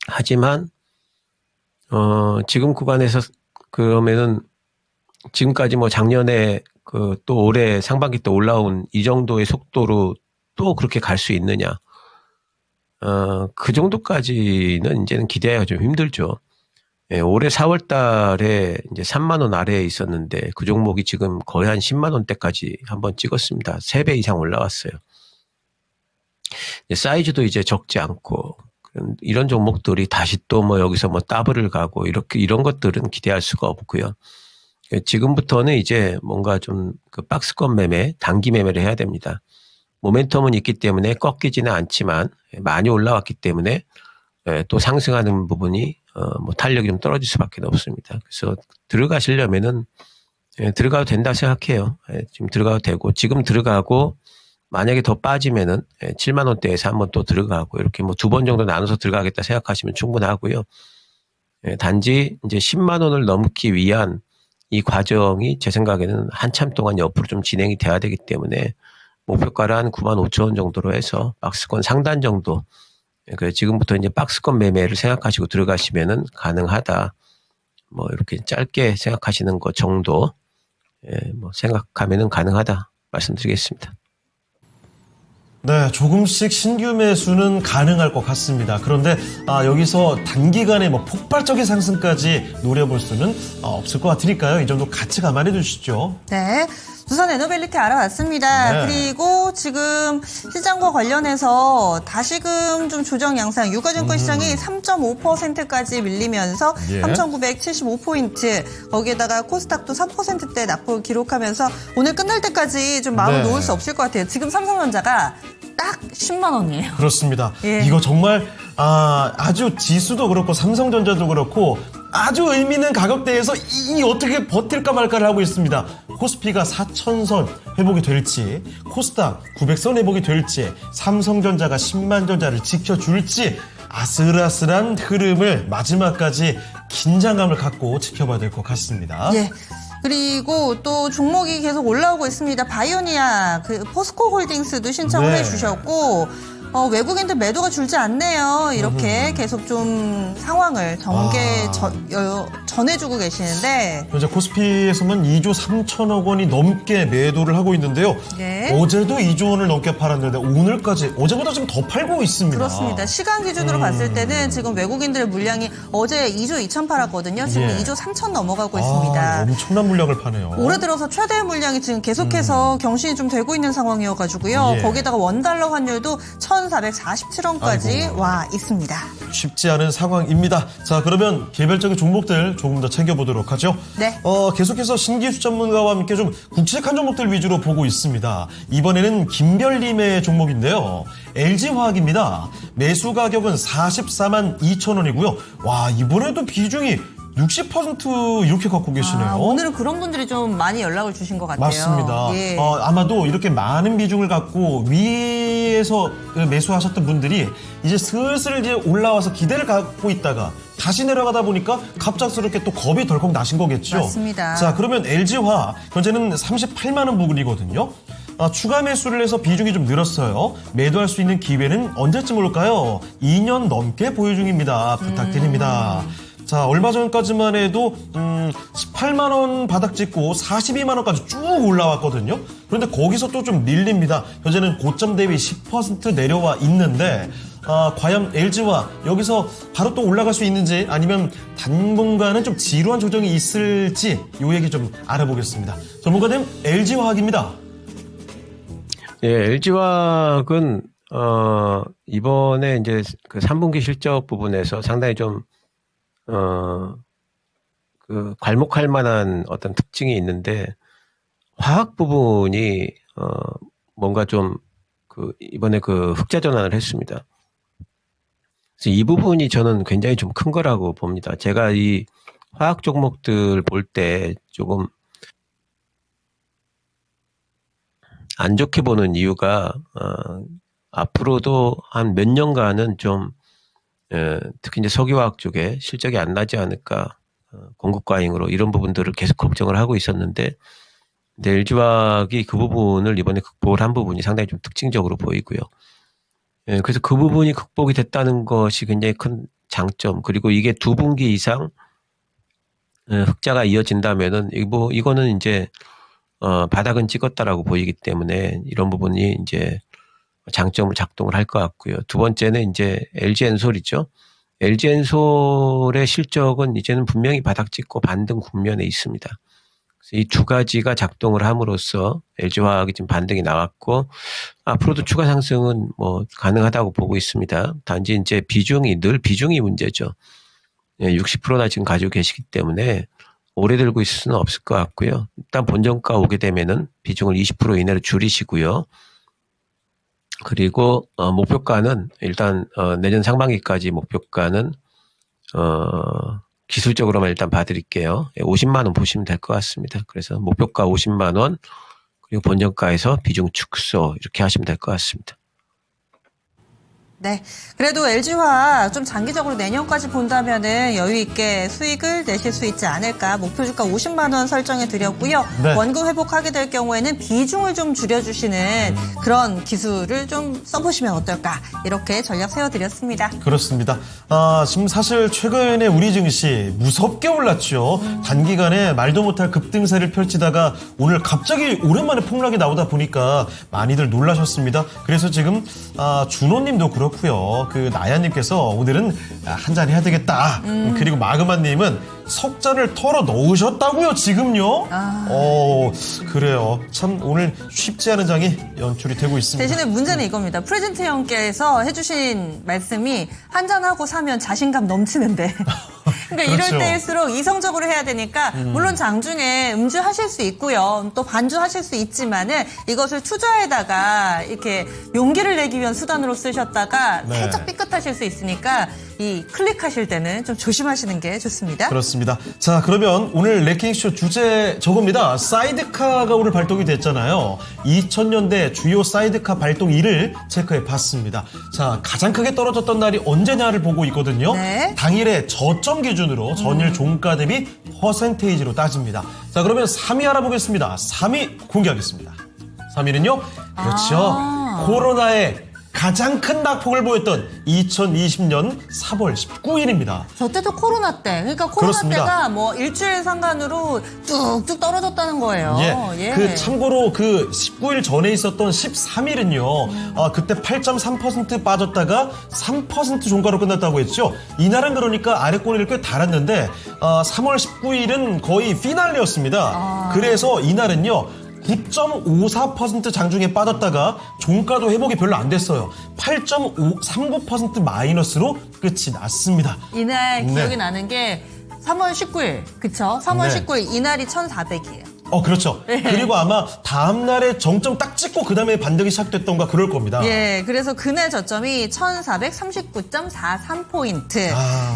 하지만 지금 구간에서 그러면은 지금까지 작년에 또 올해 상반기 때 올라온 이 정도의 속도로 또 그렇게 갈 수 있느냐? 그 정도까지는 이제는 기대하기가 좀 힘들죠. 예, 올해 4월 달에 이제 3만 원 아래에 있었는데 그 종목이 지금 거의 한 10만 원대까지 한번 찍었습니다. 3배 이상 올라왔어요. 사이즈도 이제 적지 않고 이런 종목들이 다시 또 여기서 더블을 가고 이런 것들은 기대할 수가 없고요. 지금부터는 이제 뭔가 좀 그 박스권 매매, 단기 매매를 해야 됩니다. 모멘텀은 있기 때문에 꺾이지는 않지만 많이 올라왔기 때문에 또 상승하는 부분이 탄력이 좀 떨어질 수밖에 없습니다. 그래서 들어가시려면은 들어가도 된다 생각해요. 지금 들어가도 되고 지금 들어가고 만약에 더 빠지면은 7만 원대에서 한번 또 들어가고 이렇게 2번 정도 나눠서 들어가겠다 생각하시면 충분하고요. 단지 이제 10만 원을 넘기 위한 이 과정이 제 생각에는 한참 동안 옆으로 좀 진행이 돼야 되기 때문에 목표가를 한 9만 5천 원 정도로 해서 박스권 상단 정도. 지금부터 이제 박스권 매매를 생각하시고 들어가시면은 가능하다. 이렇게 짧게 생각하시는 것 정도. 생각하면은 가능하다. 말씀드리겠습니다.
네, 조금씩 신규 매수는 가능할 것 같습니다. 그런데 여기서 단기간에 폭발적인 상승까지 노려볼 수는 없을 것 같으니까요. 이 정도 같이 감안해 주시죠.
네. 두산에너빌리티 알아봤습니다.
네.
그리고 지금 시장과 관련해서 다시금 좀 조정 양상, 유가증권 시장이 3.5%까지 밀리면서
예.
3,975포인트, 거기에다가 코스닥도 3%대 낙폭을 기록하면서 오늘 끝날 때까지 좀 마음을
네.
놓을 수 없을 것 같아요. 지금 삼성전자가 딱 10만 원이에요.
그렇습니다.
예.
이거 정말 아주 지수도 그렇고 삼성전자도 그렇고 아주 의미 있는 가격대에서 이 어떻게 버틸까 말까를 하고 있습니다. 코스피가 4,000선 회복이 될지, 코스닥 900선 회복이 될지, 삼성전자가 10만 전자를 지켜줄지 아슬아슬한 흐름을 마지막까지 긴장감을 갖고 지켜봐야 될 것 같습니다.
예. 그리고 또 종목이 계속 올라오고 있습니다. 바이오니아, 포스코 홀딩스도 신청을
네.
해주셨고, 외국인들 매도가 줄지 않네요. 이렇게 계속 좀 상황을 전해주고 계시는데.
현재 코스피에서만 2조 3천억 원이 넘게 매도를 하고 있는데요.
네.
어제도 2조 원을 넘게 팔았는데 오늘까지 어제보다 좀 더 팔고 있습니다.
그렇습니다. 시간 기준으로 봤을 때는 지금 외국인들의 물량이 어제 2조 2천 팔았거든요. 지금
예.
2조 3천 넘어가고 있습니다.
엄청난 물량을 파네요.
올해 들어서 최대 물량이 지금 계속해서 경신이 좀 되고 있는 상황이어가지고요.
예.
거기다가 원달러 환율도 1,447원까지
아이고.
와 있습니다.
쉽지 않은 상황입니다. 자, 그러면 개별적인 종목들 조금 더 챙겨보도록 하죠.
네.
계속해서 신기수 전문가와 함께 좀 굵직한 종목들 위주로 보고 있습니다. 이번에는 김별님의 종목인데요. LG화학입니다. 매수 가격은 44만 2천 원이고요. 와, 이번에도 비중이 60% 이렇게 갖고 계시네요.
오늘은 그런 분들이 좀 많이 연락을 주신 것 같아요.
맞습니다.
예.
아마도 이렇게 많은 비중을 갖고 위에서 매수하셨던 분들이 이제 슬슬 이제 올라와서 기대를 갖고 있다가 다시 내려가다 보니까 갑작스럽게 또 겁이 덜컥 나신 거겠죠.
맞습니다.
자, 그러면 LG화 현재는 38만 원 부근이거든요. 추가 매수를 해서 비중이 좀 늘었어요. 매도할 수 있는 기회는 언제쯤 올까요? 2년 넘게 보유 중입니다. 부탁드립니다. 자, 얼마 전까지만 해도 18만 원 바닥 찍고 42만 원까지 쭉 올라왔거든요. 그런데 거기서 또 좀 밀립니다. 현재는 고점 대비 10% 내려와 있는데 과연 LG화 여기서 바로 또 올라갈 수 있는지 아니면 당분간은 좀 지루한 조정이 있을지 이 얘기 좀 알아보겠습니다. 전문가님, LG화학입니다.
예, LG화학은 이번에 이제 그 3분기 실적 부분에서 상당히 좀 괄목할 만한 어떤 특징이 있는데, 화학 부분이, 뭔가 좀, 이번에 흑자 전환을 했습니다. 그래서 이 부분이 저는 굉장히 좀 큰 거라고 봅니다. 제가 이 화학 종목들 볼 때 조금 안 좋게 보는 이유가, 앞으로도 한 몇 년간은 좀, 특히 이제 석유화학 쪽에 실적이 안 나지 않을까, 공급 과잉으로 이런 부분들을 계속 걱정을 하고 있었는데, 근데 LG화학이 그 부분을 이번에 극복을 한 부분이 상당히 좀 특징적으로 보이고요. 그래서 그 부분이 극복이 됐다는 것이 굉장히 큰 장점, 그리고 이게 2분기 이상 흑자가 이어진다면은 이거는 이제 바닥은 찍었다라고 보이기 때문에 이런 부분이 이제 장점으로 작동을 할 것 같고요. 두 번째는 이제 LG엔솔이죠. LG엔솔의 실적은 이제는 분명히 바닥 찍고 반등 국면에 있습니다. 그래서 이 두 가지가 작동을 함으로써 LG화학이 지금 반등이 나왔고, 앞으로도 추가 상승은 뭐 가능하다고 보고 있습니다. 단지 이제 늘 비중이 문제죠. 60%나 지금 가지고 계시기 때문에 오래 들고 있을 수는 없을 것 같고요. 일단 본전가 오게 되면은 비중을 20% 이내로 줄이시고요. 그리고 목표가는 일단 내년 상반기까지 목표가는 기술적으로만 일단 봐드릴게요. 50만 원 보시면 될 것 같습니다. 그래서 목표가 50만 원, 그리고 본전가에서 비중 축소 이렇게 하시면 될 것 같습니다.
네. 그래도 LG화학 좀 장기적으로 내년까지 본다면은 여유 있게 수익을 내실 수 있지 않을까. 목표 주가 50만 원 설정해 드렸고요.
네.
원금 회복하게 될 경우에는 비중을 좀 줄여주시는 그런 기술을 좀 써보시면 어떨까. 이렇게 전략 세워드렸습니다.
그렇습니다. 지금 사실 최근에 우리 증시 무섭게 올랐죠. 단기간에 말도 못할 급등세를 펼치다가 오늘 갑자기 오랜만에 폭락이 나오다 보니까 많이들 놀라셨습니다. 그래서 지금 준호님도 그렇고요. 나야님께서 오늘은 한잔 해야 되겠다. 그리고 마그마님은 석잔을 털어 넣으셨다고요, 지금요? 그래요. 참 오늘 쉽지 않은 장이 연출이 되고 있습니다.
대신에 문제는 이겁니다. 프레젠트 형께서 해주신 말씀이 한잔하고 사면 자신감 넘치는데. 그러니까
그렇죠.
이럴 때일수록 이성적으로 해야 되니까 물론 장중에 음주하실 수 있고요. 또 반주하실 수 있지만은 이것을 투자에다가 이렇게 용기를 내기 위한 수단으로 쓰셨다가
네.
살짝 삐끗하실 수 있으니까 이 클릭하실 때는 좀 조심하시는 게 좋습니다.
그렇습니다. 자, 그러면 오늘 랭킹쇼 주제 저겁니다. 사이드카가 오늘 발동이 됐잖아요. 2000년대 주요 사이드카 발동일을 체크해 봤습니다. 자, 가장 크게 떨어졌던 날이 언제냐를 보고 있거든요.
네.
당일의 저점 기준으로 전일 종가 대비 퍼센테이지로 따집니다. 자, 그러면 3위 알아보겠습니다. 3위 공개하겠습니다. 3위는요. 그렇죠. 코로나의 가장 큰 낙폭을 보였던 2020년 3월 19일입니다.
저 때도 코로나 때. 그러니까 코로나
그렇습니다.
때가 뭐 일주일 상간으로 뚝뚝 떨어졌다는 거예요.
예. 그 참고로 그 19일 전에 있었던 13일은요. 그때 8.3% 빠졌다가 3% 종가로 끝났다고 했죠. 이날은 그러니까 아래꼬리를 꽤 달았는데 3월 19일은 거의 피날레였습니다. 그래서 이날은요. 9.54% 장중에 빠졌다가 종가도 회복이 별로 안 됐어요. 8.39% 마이너스로 끝이 났습니다.
이날
네.
기억이 나는 게 3월 19일. 그쵸? 3월
네.
19일 이날이 1,400이에요.
그렇죠. 그리고 아마 다음날에 정점 딱 찍고 그 다음에 반등이 시작됐던가 그럴 겁니다.
예, 그래서 그날 저점이 1,439.43포인트.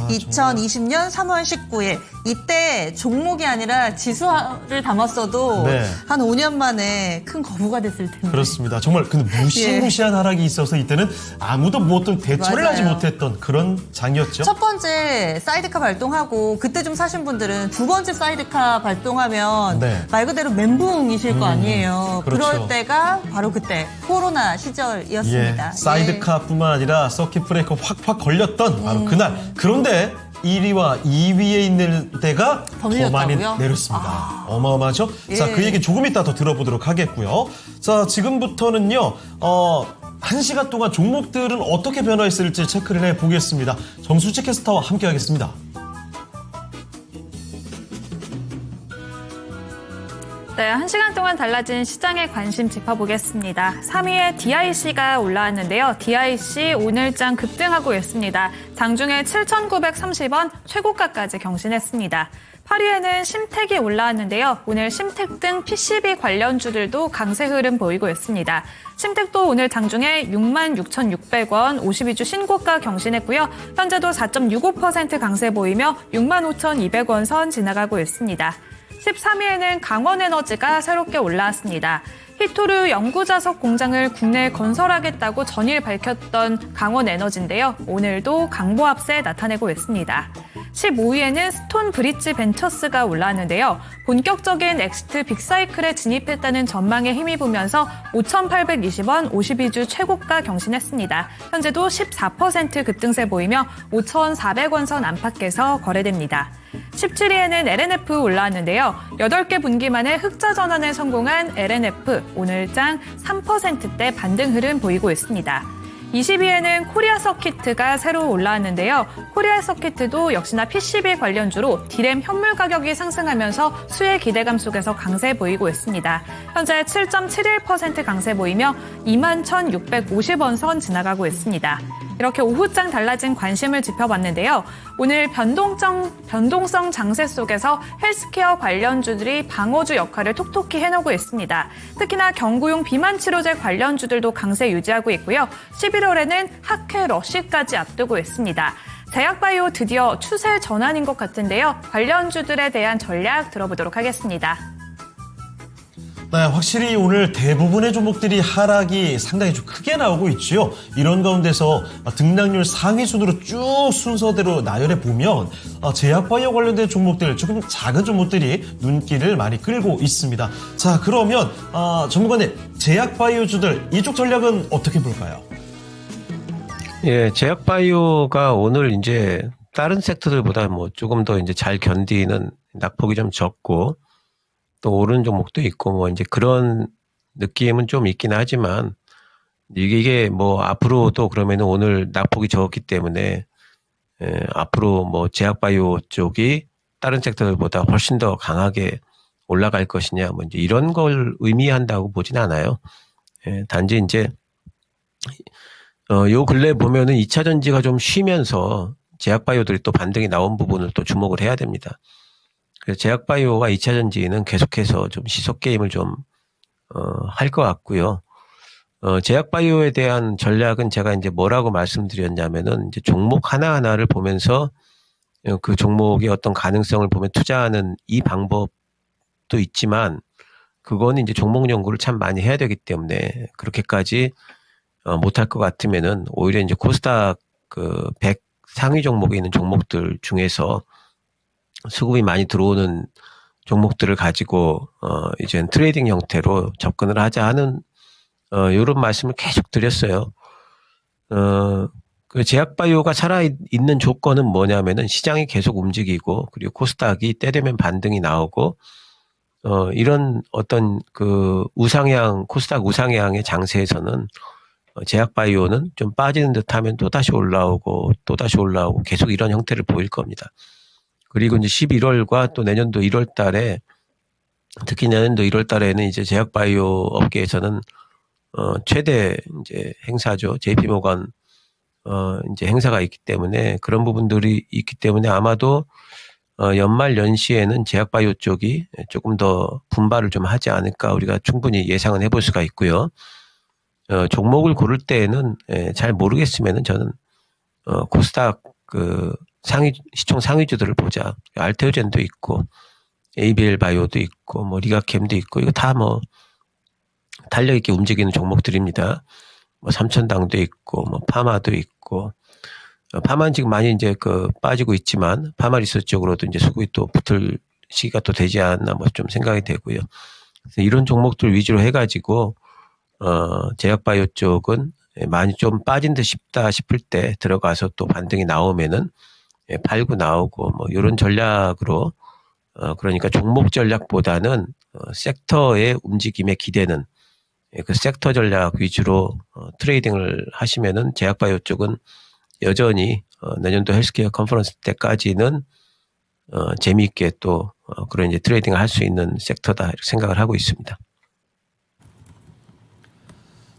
2020년 3월 19일. 이때 종목이 아니라 지수를 담았어도
네.
한 5년 만에 큰 거부가 됐을 텐데.
그렇습니다. 정말 근데 무시무시한 하락이 있어서 이때는 아무도 무엇도 대처를 하지
맞아요.
못했던 그런 장이었죠.
첫 번째 사이드카 발동하고 그때 좀 사신 분들은 두 번째 사이드카 발동하면
네.
말 그대로 멘붕이실 거 아니에요.
그렇죠.
그럴 때가 바로 그때 코로나 시절이었습니다.
예, 사이드카뿐만 아니라 서킷 브레이커 확확 걸렸던 바로 그날. 그런데 1위와 2위에 있는 데가
더
더 많이
밀렸다고요?
내렸습니다. 어마어마하죠?
예.
자, 그 얘기 조금 이따 더 들어보도록 하겠고요. 자, 지금부터는요. 1시간 동안 종목들은 어떻게 변화했을지 체크를 해보겠습니다. 정수지 캐스터와 함께하겠습니다.
네, 1시간 동안 달라진 시장의 관심 짚어보겠습니다. 3위에 DIC가 올라왔는데요. DIC 오늘장 급등하고 있습니다. 장중에 7,930원 최고가까지 경신했습니다. 8위에는 심택이 올라왔는데요. 오늘 심택 등 PCB 관련주들도 강세 흐름 보이고 있습니다. 심택도 오늘 장중에 66,600원 52주 신고가 경신했고요. 현재도 4.65% 강세 보이며 65,200원 선 지나가고 있습니다. 13위에는 강원에너지가 새롭게 올라왔습니다. 히토류 연구자석 공장을 국내에 건설하겠다고 전일 밝혔던 강원에너지인데요. 오늘도 강보합세 나타내고 있습니다. 15위에는 스톤 브릿지 벤처스가 올라왔는데요. 본격적인 엑시트 빅사이클에 진입했다는 전망에 힘입으면서 5,820원 52주 최고가 경신했습니다. 현재도 14% 급등세 보이며 5,400원 선 안팎에서 거래됩니다. 17위에는 LNF 올라왔는데요. 8개 분기 만에 흑자 전환에 성공한 LNF 오늘장 3%대 반등 흐름 보이고 있습니다. 20위에는 코리아 서키트가 새로 올라왔는데요. 코리아 서키트도 역시나 PCB 관련주로 디램 현물 가격이 상승하면서 수혜 기대감 속에서 강세 보이고 있습니다. 현재 7.71% 강세 보이며 21,650원 선 지나가고 있습니다. 이렇게 오후장 달라진 관심을 짚어봤는데요. 오늘 변동성 장세 속에서 헬스케어 관련주들이 방어주 역할을 톡톡히 해내고 있습니다. 특히나 경구용 비만 치료제 관련주들도 강세 유지하고 있고요. 11월에는 학회 러쉬까지 앞두고 있습니다. 제약바이오 드디어 추세 전환인 것 같은데요. 관련주들에 대한 전략 들어보도록 하겠습니다.
네, 확실히 오늘 대부분의 종목들이 하락이 상당히 좀 크게 나오고 있지요. 이런 가운데서 등락률 상위 순으로 쭉 순서대로 나열해 보면 제약바이오 관련된 종목들, 조금 작은 종목들이 눈길을 많이 끌고 있습니다. 자, 그러면 전문가님, 제약바이오주들 이쪽 전략은 어떻게 볼까요?
예, 제약바이오가 오늘 이제 다른 섹터들보다 뭐 조금 더 이제 잘 견디는 낙폭이 좀 적고 또 오른 종목도 있고 뭐 이제 그런 느낌은 좀 있긴 하지만 이게 뭐 앞으로도 그러면은 오늘 낙폭이 적었기 때문에 앞으로 뭐 제약바이오 쪽이 다른 섹터들보다 훨씬 더 강하게 올라갈 것이냐 뭐 이제 이런 걸 의미한다고 보진 않아요. 단지 이제 요 근래 보면은 2차 전지가 좀 쉬면서 제약바이오들이 또 반등이 나온 부분을 또 주목을 해야 됩니다. 그래서 제약바이오와 2차 전지는 계속해서 좀 시속 게임을 좀 할 것 같고요. 제약바이오에 대한 전략은 제가 이제 뭐라고 말씀드렸냐면은 이제 종목 하나하나를 보면서 그 종목의 어떤 가능성을 보면 투자하는 이 방법도 있지만 그거는 이제 종목 연구를 참 많이 해야 되기 때문에 그렇게까지 못할 것 같으면은 오히려 이제 코스닥 그 100 상위 종목에 있는 종목들 중에서 수급이 많이 들어오는 종목들을 가지고 이제 트레이딩 형태로 접근을 하자 하는 이런 말씀을 계속 드렸어요. 그 제약바이오가 살아있는 조건은 뭐냐면은 시장이 계속 움직이고 그리고 코스닥이 때 되면 반등이 나오고 이런 어떤 그 코스닥 우상향의 장세에서는 제약바이오는 좀 빠지는 듯 하면 또다시 올라오고 계속 이런 형태를 보일 겁니다. 그리고 이제 11월과 또 내년도 1월 달에 특히 내년도 1월 달에는 이제 제약바이오 업계에서는 최대 이제 행사죠. JP모건 이제 행사가 있기 때문에 그런 부분들이 있기 때문에 아마도 연말 연시에는 제약바이오 쪽이 조금 더 분발을 좀 하지 않을까 우리가 충분히 예상은 해볼 수가 있고요. 종목을 고를 때에는 잘 모르겠으면은 저는 코스닥 그 시총 상위주들을 보자. 알테오젠도 있고 ABL 바이오도 있고 뭐 리가캠도 있고 이거 다 뭐 탄력 있게 움직이는 종목들입니다. 뭐 삼천당도 있고 뭐 파마도 있고 파마는 지금 많이 이제 그 빠지고 있지만 파마리서치 쪽으로도 이제 수급이 또 붙을 시기가 또 되지 않나 뭐 좀 생각이 되고요. 그래서 이런 종목들 위주로 해가지고 제약바이오 쪽은 많이 좀 빠진 듯 싶다 싶을 때 들어가서 또 반등이 나오면은 팔고 나오고 뭐 이런 전략으로 그러니까 종목 전략보다는 섹터의 움직임에 기대는 그 섹터 전략 위주로 트레이딩을 하시면은 제약바이오 쪽은 여전히 내년도 헬스케어 컨퍼런스 때까지는 재미있게 또 그런 이제 트레이딩을 할 수 있는 섹터다 이렇게 생각을 하고 있습니다.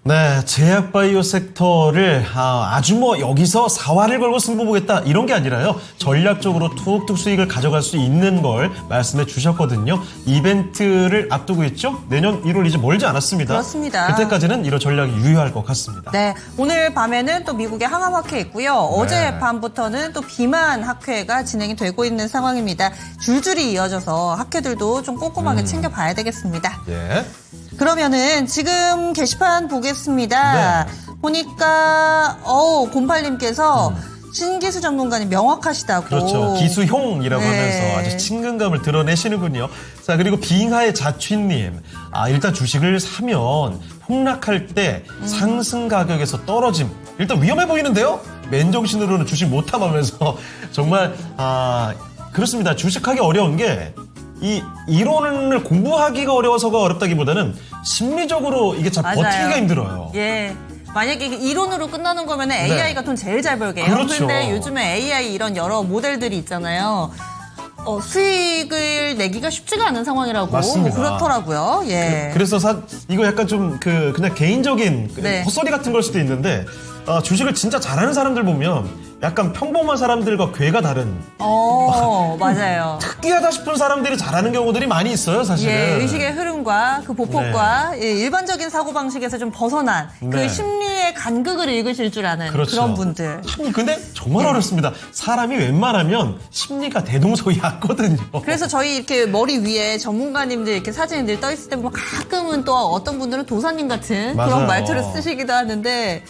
네, 제약바이오 섹터를 아주 뭐 여기서 사활을 걸고 승부 보겠다 이런 게 아니라요. 전략적으로 툭툭 수익을 가져갈 수 있는 걸 말씀해 주셨거든요. 이벤트를 앞두고 있죠. 내년 1월 이제 멀지 않았습니다.
그렇습니다.
그때까지는 이런 전략이 유효할 것 같습니다.
네, 오늘 밤에는 또 미국의 항암학회 있고요. 어제 밤부터는 또 비만 학회가 진행이 되고 있는 상황입니다. 줄줄이 이어져서 학회들도 좀 꼼꼼하게 챙겨봐야 되겠습니다.
예.
그러면은 지금 게시판 보겠습니다.
네.
보니까 곰팔님께서 신기수 전문가님 명확하시다고.
그렇죠. 기수형이라고
네.
하면서 아주 친근감을 드러내시는군요. 자, 그리고 빙하의 자취님. 일단 주식을 사면 폭락할 때 상승 가격에서 떨어짐. 일단 위험해 보이는데요? 맨정신으로는 주식 못 탐하면서 정말 그렇습니다. 주식하기 어려운 게 이 이론을 공부하기가 어려워서가 어렵다기보다는 심리적으로 이게 참
맞아요.
버티기가 힘들어요.
예. 만약에 이게 이론으로 끝나는 거면 AI가 돈 제일 잘 벌게 해요.
그렇죠.
근데 요즘에 AI 이런 여러 모델들이 있잖아요. 수익을 내기가 쉽지가 않은 상황이라고
맞습니다.
그렇더라고요. 예.
그래서 이거 약간 좀 그냥 개인적인
네.
헛소리 같은 걸 수도 있는데 주식을 진짜 잘하는 사람들 보면 약간 평범한 사람들과 궤가 다른
맞아요.
특이하다 싶은 사람들이 잘하는 경우들이 많이 있어요, 사실은.
예, 의식의 흐름과 그 보폭과 예, 일반적인 사고방식에서 좀 벗어난 그
네.
심리의 간극을 읽으실 줄 아는
그렇죠.
그런 분들.
참 근데 정말 어렵습니다. 사람이 웬만하면 심리가 대동소이하거든요.
그래서 저희 이렇게 머리 위에 전문가님들 이렇게 사진들 떠 있을 때 보면 가끔은 또 어떤 분들은 도사님 같은
맞아요.
그런 말투를 쓰시기도 하는데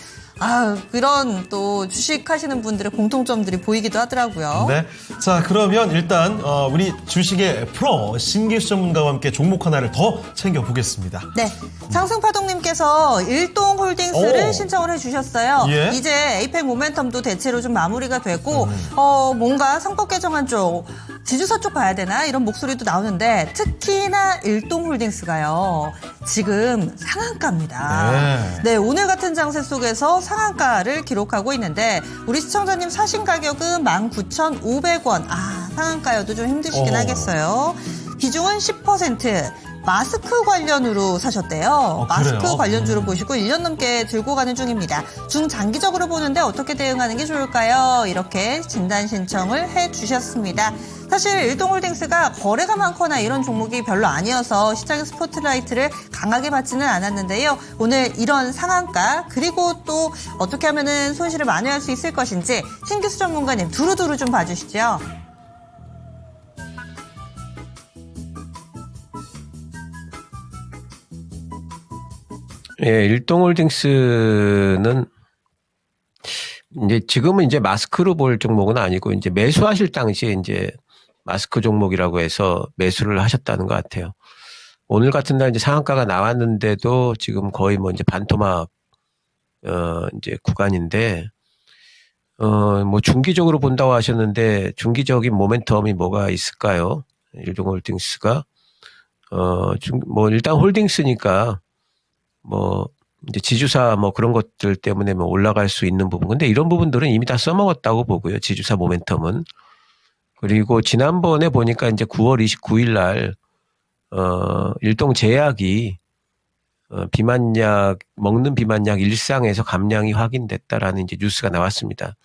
그런 또 주식하시는 분들의 공통점들이 보이기도 하더라고요.
네. 자, 그러면 일단 우리 주식의 프로 신기수 전문가와 함께 종목 하나를 더 챙겨보겠습니다.
네. 상승파동님께서 일동홀딩스를
오.
신청을 해주셨어요.
예.
이제 에이펙 모멘텀도 대체로 좀 마무리가 되고, 뭔가 상법 개정안 쪽, 지주사 쪽 봐야 되나? 이런 목소리도 나오는데, 특히나 일동홀딩스가요, 지금 상한가입니다. 네, 오늘 같은 장세 속에서 상한가를 기록하고 있는데, 우리 시청자님 사신 가격은 19,500원. 상한가여도 좀 힘드시긴 하겠어요. 비중은 10%. 마스크 관련으로 사셨대요. 마스크
그래요?
관련주로 보시고 1년 넘게 들고 가는 중입니다. 중장기적으로 보는데 어떻게 대응하는 게 좋을까요? 이렇게 진단 신청을 해주셨습니다. 사실 일동홀딩스가 거래가 많거나 이런 종목이 별로 아니어서 시장의 스포트라이트를 강하게 받지는 않았는데요. 오늘 이런 상한가 그리고 또 어떻게 하면은 손실을 만회할 수 있을 것인지 신기수 전문가님 두루두루 좀 봐주시죠.
예, 일동홀딩스는 이제 지금은 이제 마스크로 볼 종목은 아니고 이제 매수하실 당시에 이제 마스크 종목이라고 해서 매수를 하셨다는 것 같아요. 오늘 같은 날 이제 상한가가 나왔는데도 지금 거의 뭐 이제 반토막 이제 구간인데 뭐 중기적으로 본다고 하셨는데 중기적인 모멘텀이 뭐가 있을까요? 일동홀딩스가 뭐 일단 홀딩스니까 뭐 이제 지주사 뭐 그런 것들 때문에 뭐 올라갈 수 있는 부분. 근데 이런 부분들은 이미 다 써먹었다고 보고요. 지주사 모멘텀은. 그리고 지난번에 보니까 이제 9월 29일 날 일동제약이 비만약 먹는 비만약 일상에서 감량이 확인됐다라는 이제 뉴스가 나왔습니다.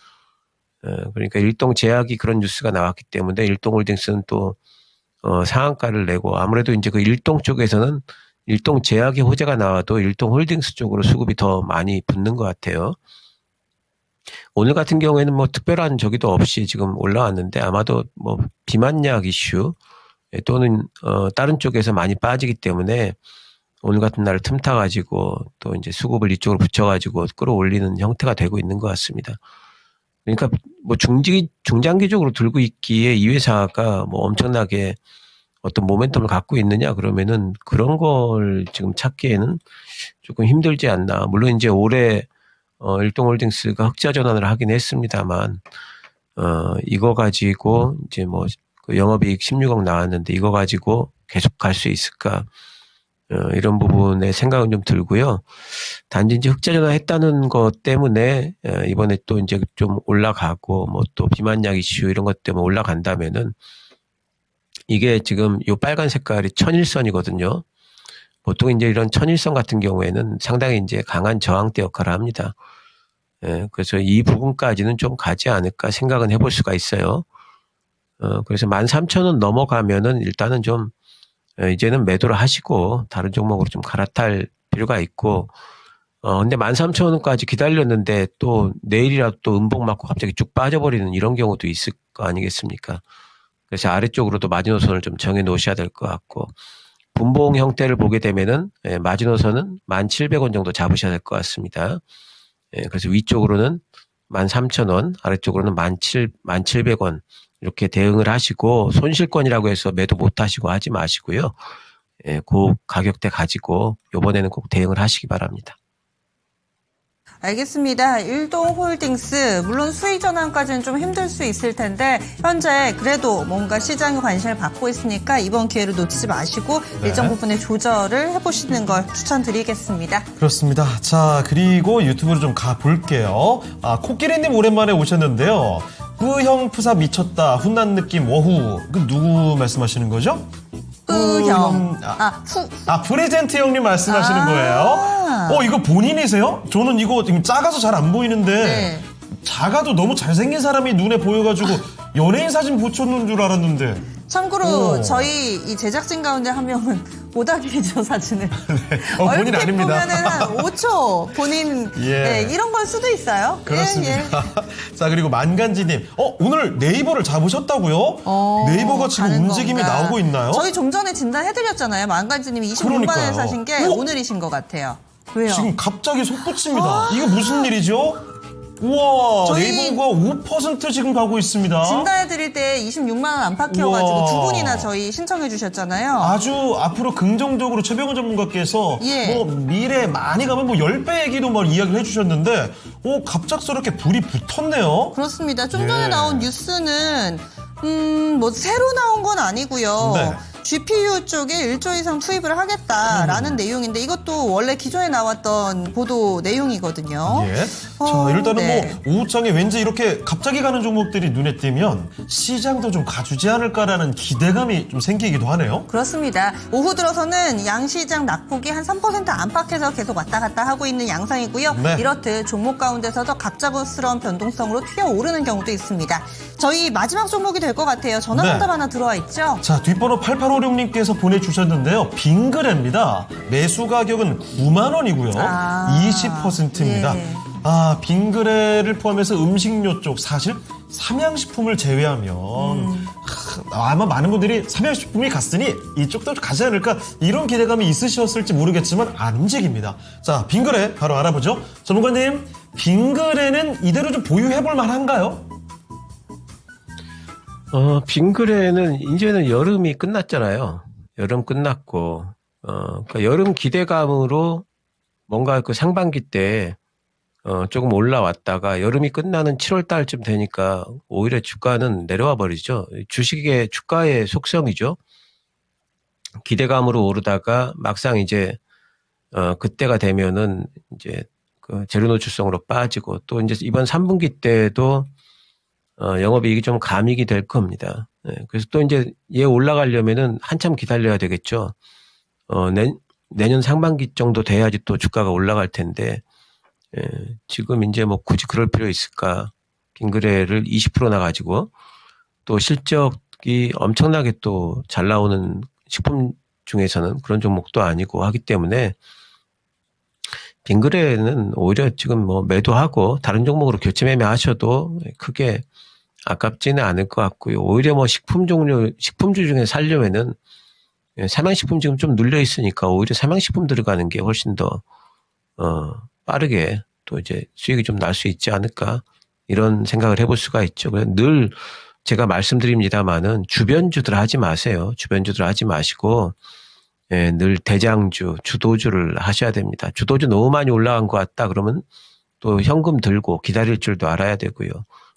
그러니까 일동제약이 그런 뉴스가 나왔기 때문에 일동홀딩스는 또 상한가를 내고 아무래도 이제 그 일동 쪽에서는 일동제약의 호재가 나와도 일동홀딩스 쪽으로 수급이 더 많이 붙는 것 같아요. 오늘 같은 경우에는 뭐 특별한 저기도 없이 지금 올라왔는데 아마도 뭐 비만약 이슈 또는 다른 쪽에서 많이 빠지기 때문에 오늘 같은 날을 틈타 가지고 또 이제 수급을 이쪽으로 붙여 가지고 끌어올리는 형태가 되고 있는 것 같습니다. 그러니까 뭐 중장기적으로 들고 있기에 이 회사가 뭐 엄청나게 어떤 모멘텀을 갖고 있느냐 그러면은 그런 걸 지금 찾기에는 조금 힘들지 않나. 물론 이제 올해 일동홀딩스가 흑자 전환을 하긴 했습니다만 이거 가지고 이제 뭐 그 영업이익 16억 나왔는데 이거 가지고 계속 갈 수 있을까 이런 부분에 생각은 좀 들고요. 단지 이제 흑자 전환했다는 것 때문에 이번에 또 이제 좀 올라가고 뭐 또 비만약 이슈 이런 것 때문에 올라간다면은 이게 지금 요 빨간 색깔이 천일선이거든요. 보통 이제 이런 천일선 같은 경우에는 상당히 이제 강한 저항대 역할을 합니다. 예, 그래서 이 부분까지는 좀 가지 않을까 생각은 해볼 수가 있어요. 그래서 13,000원 넘어가면은 일단은 좀 이제는 매도를 하시고 다른 종목으로 좀 갈아탈 필요가 있고, 근데 13,000원까지 기다렸는데 또 내일이라도 또 음봉 맞고 갑자기 쭉 빠져버리는 이런 경우도 있을 거 아니겠습니까? 그래서 아래쪽으로도 마지노선을 좀 정해 놓으셔야 될 것 같고, 분봉 형태를 보게 되면은 마지노선은 1,700원 정도 잡으셔야 될 것 같습니다. 그래서 위쪽으로는 13,000원, 아래쪽으로는 1,700원 이렇게 대응을 하시고 손실권이라고 해서 매도 못 하시고 하지 마시고요. 그 가격대 가지고 이번에는 꼭 대응을 하시기 바랍니다.
알겠습니다. 일동홀딩스 물론 수익 전환까지는 좀 힘들 수 있을 텐데 현재 그래도 뭔가 시장의 관심을 받고 있으니까 이번 기회를 놓치지 마시고 일정 부분의 조절을 해보시는 걸 추천드리겠습니다.
그렇습니다. 자, 그리고 유튜브로 좀 가볼게요. 코끼리님 오랜만에 오셨는데요. 뿌형 푸사 미쳤다. 훈난 느낌 워후. 그 누구 말씀하시는 거죠?
뿌형.
프레젠트 형님 말씀하시는 거예요? 이거 본인이세요? 저는 이거 지금 작아서 잘 안 보이는데
네.
작아도 너무 잘생긴 사람이 눈에 보여가지고 연예인 사진 붙였는 줄 알았는데.
참고로 저희 이 제작진 가운데 한 명은 오다기죠 사진을.
본인
얼핏
아닙니다.
보면은 한 5초 본인 이런 걸 수도 있어요.
그렇습니다. 자, 그리고 만간지님, 오늘 네이버를 잡으셨다고요? 네이버가 지금 움직임이
건가?
나오고 있나요?
저희 좀 전에 진단해드렸잖아요. 만간지님이 26만
그러니까요.
원 사신 게 오늘이신 것 같아요. 왜요?
지금 갑자기 솟구칩니다. 이거 무슨 일이죠? 우와,
저희
네이버가 5% 지금 가고 있습니다.
진단해드릴 때 26만 원 안팎이어가지고
우와.
두 분이나 저희 신청해 주셨잖아요.
아주 앞으로 긍정적으로 최병훈 전문가께서 뭐 미래 많이 가면 뭐 10배 얘기도 막 이야기를 해주셨는데 갑작스럽게 불이 붙었네요.
그렇습니다. 좀 전에 나온 뉴스는 뭐 새로 나온 건 아니고요.
네.
GPU 쪽에 1조 이상 투입을 하겠다라는 내용인데 이것도 원래 기존에 나왔던 보도 내용이거든요.
예. 자, 일단은
네.
뭐 오후장에 왠지 이렇게 갑자기 가는 종목들이 눈에 띄면 시장도 좀 가주지 않을까라는 기대감이 좀 생기기도 하네요.
그렇습니다. 오후 들어서는 양시장 낙폭이 한 3% 안팎에서 계속 왔다 갔다 하고 있는 양상이고요.
네.
이렇듯 종목 가운데서도 갑작스러운 변동성으로 튀어오르는 경우도 있습니다. 저희 마지막 종목이 될 것 같아요. 전화
네.
상담 하나 들어와 있죠?
자, 뒷번호 8856님께서 보내주셨는데요. 빙그레입니다. 매수 가격은 9만 원이고요.
아,
20%입니다.
예.
아, 빙그레를 포함해서 음식료 쪽 사실 삼양식품을 제외하면 아마 많은 분들이 삼양식품이 갔으니 이쪽도 가지 않을까 이런 기대감이 있으셨을지 모르겠지만 안 움직입니다. 자, 빙그레 바로 알아보죠. 전문가님, 빙그레는 이대로 좀 보유해볼 만한가요?
빙그레는 이제는 여름이 끝났잖아요. 여름 끝났고, 그러니까 여름 기대감으로 뭔가 그 상반기 때 조금 올라왔다가 여름이 끝나는 7월 달쯤 되니까 오히려 주가는 내려와 버리죠. 주식의 주가의 속성이죠. 기대감으로 오르다가 막상 이제 그때가 되면은 이제 그 재료 노출성으로 빠지고 또 이제 이번 3분기 때도 영업이익이 좀 감익이 될 겁니다. 그래서 또 이제 얘 올라가려면은 한참 기다려야 되겠죠. 내년 상반기 정도 돼야지 또 주가가 올라갈 텐데 지금 이제 뭐 굳이 그럴 필요 있을까? 빙그레를 20%나 가지고 또 실적이 엄청나게 또 잘 나오는 식품 중에서는 그런 종목도 아니고 하기 때문에 빙그레는 오히려 지금 뭐 매도하고 다른 종목으로 교체 매매하셔도 크게 아깝지는 않을 것 같고요. 오히려 뭐 식품주 중에 살려면은 삼양식품 지금 좀 눌려 있으니까 오히려 삼양식품 들어가는 게 훨씬 더 빠르게 또 이제 수익이 좀 날 수 있지 않을까 이런 생각을 해볼 수가 있죠. 그래서 늘 제가 말씀드립니다만은 주변주들 하지 마세요. 주변주들 하지 마시고 늘 대장주, 주도주를 하셔야 됩니다. 주도주 너무 많이 올라간 것 같다 그러면 또 현금 들고 기다릴 줄도 알아야 되고요.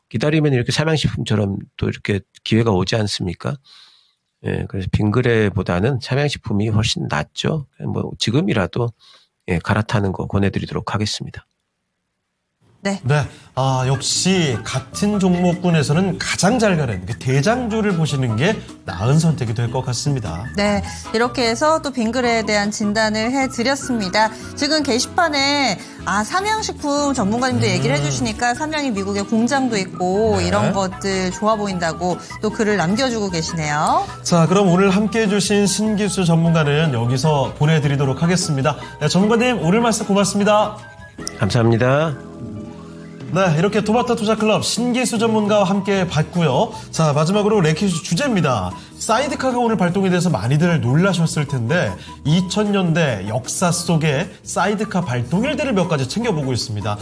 기다리면 이렇게 삼양식품처럼 또 이렇게 기회가 오지 않습니까? 그래서 빙그레보다는 삼양식품이 훨씬 낫죠. 뭐 지금이라도 갈아타는 거 권해드리도록 하겠습니다.
네.
네, 아, 역시 같은 종목군에서는 가장 잘 가는 그 대장주를 보시는 게 나은 선택이 될 것 같습니다.
네, 이렇게 해서 또 빙그레에 대한 진단을 해드렸습니다. 지금 게시판에 삼양식품 전문가님도 얘기를 해주시니까 삼양이 미국에 공장도 있고
네.
이런 것들 좋아 보인다고 또 글을 남겨주고 계시네요.
자, 그럼 오늘 함께해 주신 신기수 전문가는 여기서 보내드리도록 하겠습니다. 네, 전문가님 오늘 말씀 고맙습니다.
감사합니다.
네, 이렇게 토마토 투자클럽 신기수 전문가와 함께 봤고요. 자, 마지막으로 레키슈 주제입니다. 사이드카가 오늘 발동이 돼서 많이들 놀라셨을 텐데 2000년대 역사 속에 사이드카 발동일들을 몇 가지 챙겨보고 있습니다.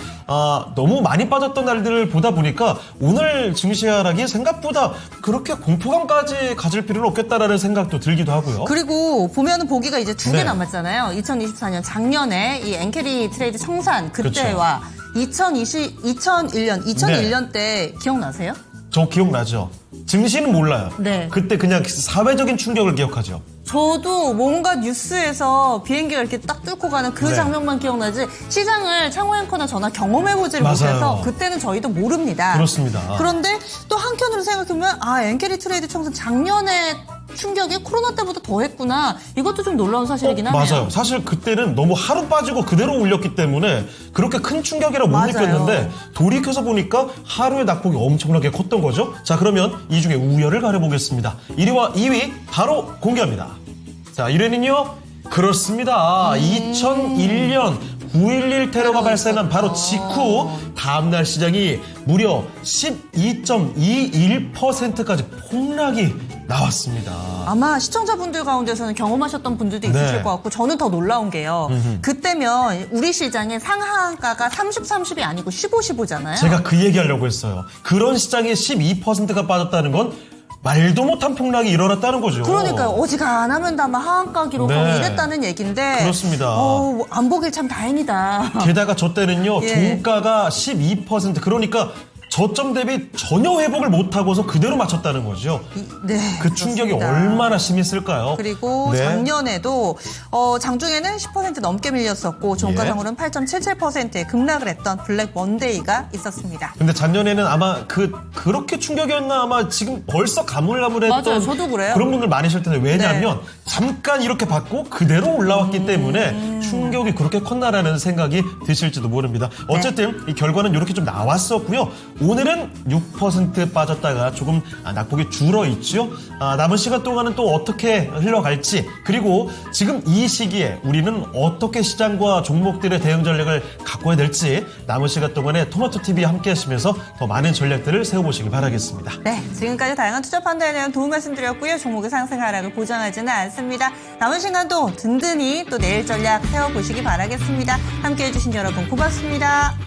너무 많이 빠졌던 날들을 보다 보니까 오늘 증시 하락이 생각보다 그렇게 공포감까지 가질 필요는 없겠다라는 생각도 들기도 하고요.
그리고 보면은 보기가 이제 두 개
네.
남았잖아요. 2024년 작년에 이 엔캐리 트레이드 청산 그때와 2001년 때 기억나세요?
저 기억나죠? 증시는 몰라요.
네.
그때 그냥 사회적인 충격을 기억하죠.
저도 뭔가 뉴스에서 비행기가 이렇게 딱 뚫고 가는 그
네.
장면만 기억나지 시장을 창호 앵커나 저나 경험해보지를
맞아요.
못해서 그때는 저희도 모릅니다.
그렇습니다.
그런데 또 한편으로 생각해보면 엔캐리 트레이드 청산 작년에 충격이 코로나 때보다 더 했구나. 이것도 좀 놀라운 사실이긴 하네요.
맞아요. 사실 그때는 너무 하루 빠지고 그대로 올렸기 때문에 그렇게 큰 충격이라 못
맞아요.
느꼈는데 돌이켜서 보니까 하루의 낙폭이 엄청나게 컸던 거죠. 자, 그러면 이 중에 우열을 가려보겠습니다. 1위와 2위 바로 공개합니다. 자, 1위는요. 그렇습니다. 2001년 9.11 테러가 발생한 바로 직후 다음날 시장이 무려 12.21%까지 폭락이 나왔습니다.
아마 시청자분들 가운데서는 경험하셨던 분들도 있으실
네.
것 같고 저는 더 놀라운 게요. 그때면 우리 시장의 상한가가 30, 30이 아니고 15, 15잖아요.
제가 그 얘기하려고 했어요. 그런 시장에 12%가 빠졌다는 건 말도 못한 폭락이 일어났다는 거죠.
그러니까요. 어지간하면 다 막 하한가 기록하고
네.
이랬다는 얘기인데.
그렇습니다.
안 보길 참 다행이다.
게다가 저 때는요.
예.
종가가 12% 그러니까 저점 대비 전혀 회복을 못하고서 그대로 맞췄다는 거죠.
네.
그 충격이
그렇습니다.
얼마나 심했을까요?
그리고
네.
작년에도 장중에는 10% 넘게 밀렸었고 종가상으로는 8.77%에 급락을 했던 블랙 먼데이가 있었습니다.
근데 작년에는 아마 그렇게 충격이었나 아마 지금 벌써 가물가물했던
맞아요. 저도 그래요.
그런 분들 많으실 텐데 왜냐하면 잠깐 이렇게 받고 그대로 올라왔기 때문에 충격이 그렇게 컸나라는 생각이 드실지도 모릅니다. 어쨌든 이 결과는 이렇게 좀 나왔었고요. 오늘은 6% 빠졌다가 조금 낙폭이 줄어 있죠. 남은 시간 동안은 또 어떻게 흘러갈지 그리고 지금 이 시기에 우리는 어떻게 시장과 종목들의 대응 전략을 갖고야 될지 남은 시간 동안에 토마토TV 함께 하시면서 더 많은 전략들을 세워보시길 바라겠습니다.
네, 지금까지 다양한 투자 판단에 대한 도움 말씀드렸고요. 종목의 상승 하락을 보장하지는 않습니다. 남은 시간도 든든히 또 내일 전략 세워보시기 바라겠습니다. 함께해 주신 여러분 고맙습니다.